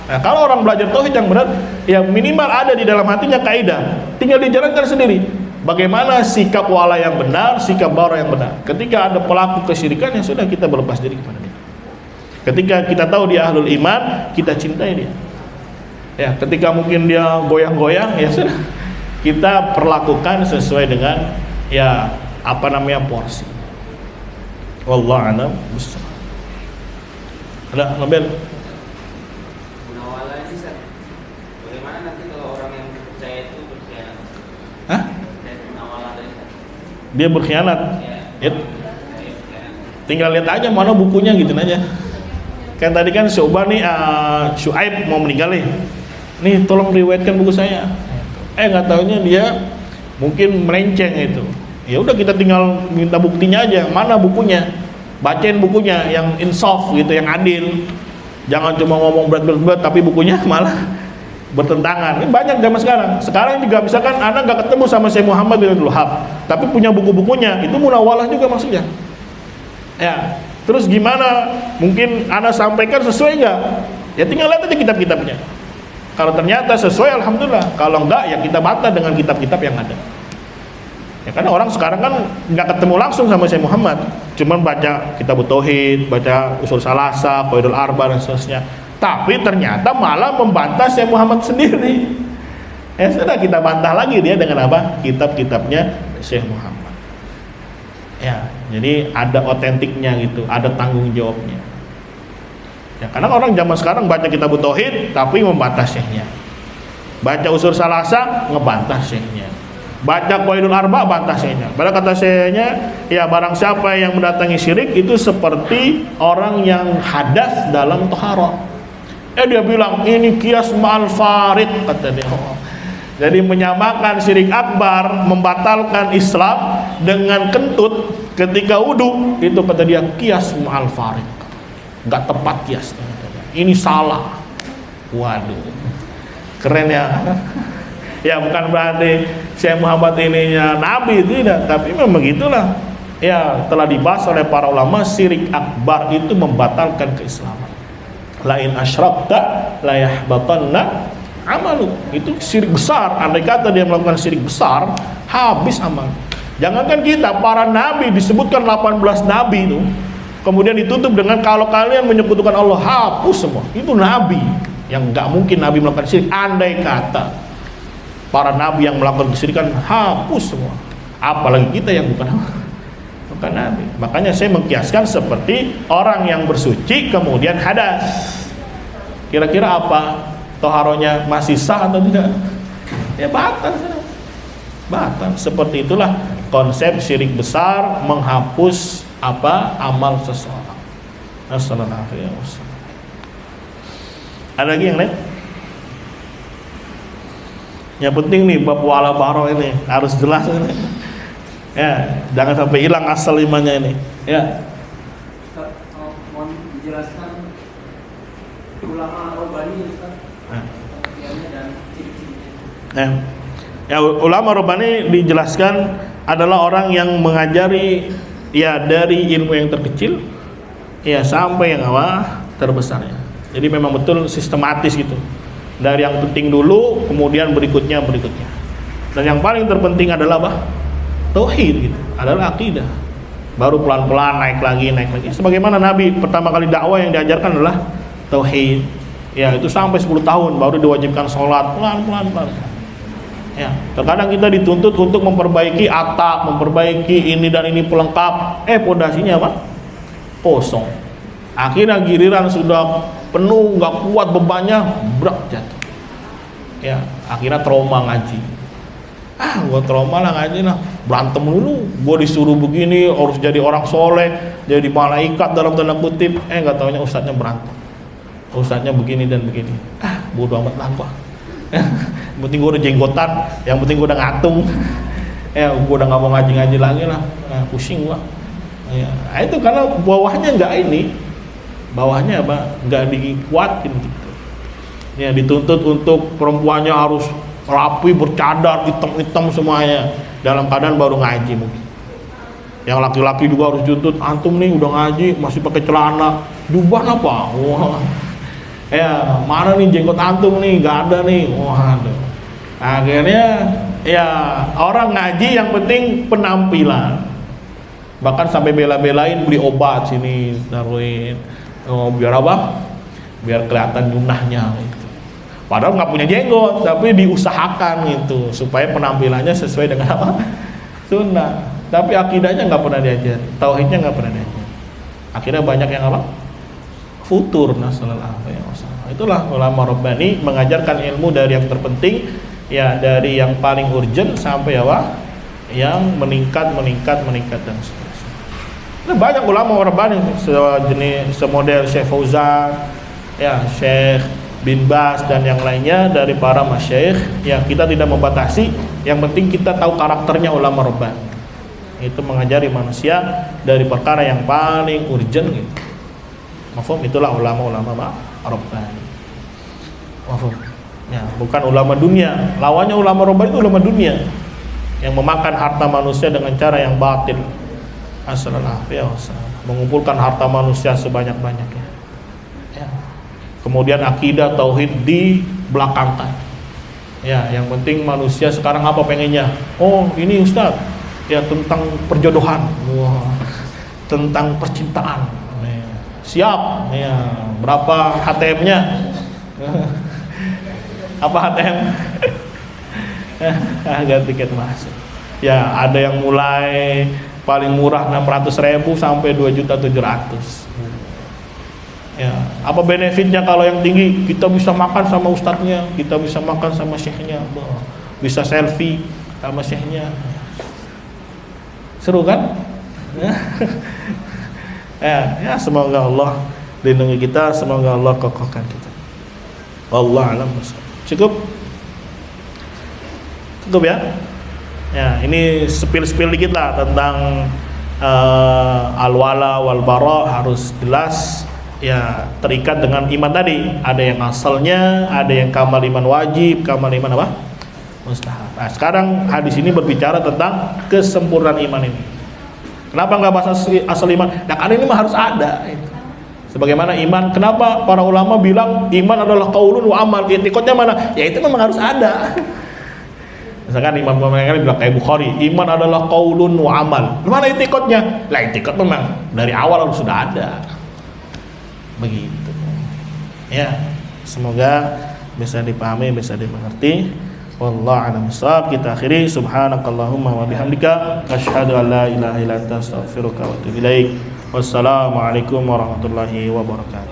Nah kalau orang belajar tauhid yang benar, ya minimal ada di dalam hatinya kaidah, tinggal dijalankan sendiri. Bagaimana sikap wala yang benar, sikap bara yang benar. Ketika ada pelaku kesyirikan, ya sudah kita berlepas diri kepada dia. Ketika kita tahu dia ahlul iman, kita cintai dia. Ya ketika mungkin dia goyang-goyang, ya sudah kita perlakukan sesuai dengan ya apa namanya porsi. Wallahu a'lam bishawab. Ada lebih? Munawala ini Ustaz. Bagaimana nanti kalau orang yang percaya itu berkhianat? Hah? Munawala tadi. Dia berkhianat. Ya. Tinggal lihat aja mana bukunya gitu aja. Kan tadi kan Syu'bah nih Syu'aib mau meninggal nih tolong riwayatkan buku saya. Nggak taunya dia mungkin melenceng itu. Ya udah kita tinggal minta buktinya aja, mana bukunya, bacain bukunya yang insaf gitu, yang adil. Jangan cuma ngomong berat tapi bukunya malah bertentangan. Ini banyak zaman sekarang. Sekarang juga misalkan anak nggak ketemu sama Syekh Muhammad bin Abdul Wahab, tapi punya buku-bukunya, itu munawalah juga maksudnya. Ya, terus gimana? Mungkin anak sampaikan sesuai nggak? Ya tinggal lihat aja kitab-kitabnya. Kalau ternyata sesuai, alhamdulillah. Kalau enggak, ya kita bantah dengan kitab-kitab yang ada. Ya karena orang sekarang kan nggak ketemu langsung sama Syekh Muhammad, cuman baca kitab tauhid, baca usul salasa, qaidul arba dan seterusnya. Tapi ternyata malah membantah Syekh Muhammad sendiri. Ya sudah kita bantah lagi dia dengan apa? Kitab-kitabnya Syekh Muhammad. Ya, jadi ada otentiknya gitu, ada tanggung jawabnya. Ya karena orang zaman sekarang baca kitab tauhid tapi membantah syekhnya. Baca usul salasa ngebantah syekhnya. Baca qaidul arba bantah syekhnya. Pada kata syekhnya, ya barang siapa yang mendatangi syirik itu seperti orang yang hadas dalam taharah. Dia bilang ini kias ma'al farid kata dia. Jadi menyamakan syirik akbar, membatalkan Islam dengan kentut ketika wudu, itu kata dia kias ma'al farid. Enggak tepat kiasnya. Ini salah. Waduh. Keren ya. Ya bukan berarti Syekh Muhammad ininya nabi, tidak, tapi memang begitulah. Ya telah dibahas oleh para ulama, syirik akbar itu membatalkan keislaman. Lain asyrakta la yahbatanna amalu. Itu syirik besar. Andai kata dia melakukan syirik besar, habis amal. Jangankan kita, para nabi disebutkan 18 nabi itu, kemudian ditutup dengan kalau kalian menyekutukan Allah, hapus semua. Itu nabi yang nggak mungkin nabi melakukan syirik. Andai kata para nabi yang melakukan kesyirikan, hapus semua. Apalagi kita yang bukan nabi. Makanya saya mengkiaskan seperti orang yang bersuci kemudian hadas. Kira-kira apa? Toharonya masih sah atau tidak? Ya batal. batal. Seperti itulah konsep syirik besar menghapus amal seseorang. Assalamualaikum. Ada lagi yang lain? Yang penting nih bab wala baro ini harus jelas ini. Ya, jangan sampai hilang asal imannya ini. Ya. Ustaz, mohon dijelaskan ulama Rabbani Ustaz. Pengertiannya dan ciri-cirinya. Ya, ulama Rabbani dijelaskan adalah orang yang mengajari ya dari ilmu yang terkecil ya sampai yang terbesarnya. Jadi memang betul sistematis gitu. Dari yang penting dulu, kemudian berikutnya. Dan yang paling terpenting adalah tauhid gitu, adalah akidah. Baru pelan-pelan naik lagi. Sebagaimana Nabi pertama kali dakwah yang diajarkan adalah tauhid. Ya, itu sampai 10 tahun baru diwajibkan sholat pelan-pelan. Ya, terkadang kita dituntut untuk memperbaiki atap, memperbaiki ini dan ini pelengkap. Pondasinya kosong. Akhirnya giliran sudah penuh, nggak kuat bebannya, brak jatuh. Ya, akhirnya trauma ngaji. Gua trauma lah ngaji lah, berantem dulu. Gua disuruh begini, harus jadi orang soleh, jadi malaikat dalam tanda kutip. Nggak taunya ustadznya berantem. Ustadznya begini dan begini. Bodoh amat lah gua. Yang penting gua udah jenggotan, yang penting gua udah ngatung. Gua udah nggak mau ngaji lagi lah. Pusing gua. Ya, itu karena bawahnya bawahnya nggak dikuatin gitu. Ya, dituntut untuk perempuannya harus rapi, bercadar, hitam semuanya, dalam keadaan baru ngaji mungkin. Yang laki-laki juga harus dituntut, antum nih udah ngaji masih pakai celana, jubah apa? Wah. Ya, mana nih jenggot antum nih? Nggak ada nih. Waduh. Akhirnya ya orang ngaji yang penting penampilan. Bahkan sampai bela-belain beli obat sini, taruhin. Biar apa? Biar kelihatan junahnya gitu. Padahal nggak punya jenggot, tapi diusahakan gitu supaya penampilannya sesuai dengan apa? Sunnah. Tapi akidahnya nggak pernah diajar, tauhidnya nggak pernah diajar. Akhirnya banyak yang apa? Futur. Itulah ulama Rabbani mengajarkan ilmu dari yang terpenting, ya dari yang paling urgent sampai yang meningkat dan seterusnya. Nah, banyak ulama Rabbani semodel Syekh Fauzan, ya Syekh bin Bas dan yang lainnya dari para masyayikh. Ya, kita tidak membatasi, yang penting kita tahu karakternya ulama Rabbani. Itu mengajari manusia dari perkara yang paling urgent gitu. Mafhum, itulah ulama-ulama Rabbani. Mafhum. Ya, bukan ulama dunia. Lawannya ulama Rabbani itu ulama dunia yang memakan harta manusia dengan cara yang batil. Mengumpulkan harta manusia sebanyak-banyaknya. Ya. Kemudian akidah tauhid di belakangkan. Ya, yang penting manusia sekarang apa pengennya? Oh, ini Ustaz. Ya, tentang perjodohan. Wah. Tentang percintaan. Ya. Siap. Ya, berapa HTM-nya? Apa HTM? Harga tiket masuk. Ya, ada yang mulai paling murah 600.000 sampai 2.700.000. Ya, apa benefitnya kalau yang tinggi? Kita bisa makan sama ustadznya, kita bisa makan sama syekhnya, bisa selfie sama syekhnya. Seru kan? Ya, semoga Allah lindungi kita, semoga Allah kokohkan kita. Wallahu a'lam bishawab. Cukup ya? Ya, ini spill dikit lah tentang al-wala wal bara, harus jelas ya, terikat dengan iman tadi. Ada yang asalnya, ada yang kamal iman wajib, kamal iman apa? Mustahab. Nah, sekarang hadis ini berbicara tentang kesempurnaan iman ini. Kenapa nggak bahas asal iman? Nah, karena ini mah harus ada. Sebagaimana iman, kenapa para ulama bilang iman adalah qaulun wa amal? I'tiqadnya mana? Ya itu memang harus ada. Misalkan imam mereka bilang kayak Bukhari, iman adalah qaulun wa amal. Mana i'tiqadnya? Lah i'tiqad memang dari awal harus sudah ada. Begitu. Ya, semoga bisa dipahami, bisa dimengerti. Wallahu a'lam bishawab. Kita akhiri subhanakallahumma wa bihamdika asyhadu an la ilaha illa anta astaghfiruka wa atubu ilaik. Wassalamualaikum warahmatullahi wabarakatuh.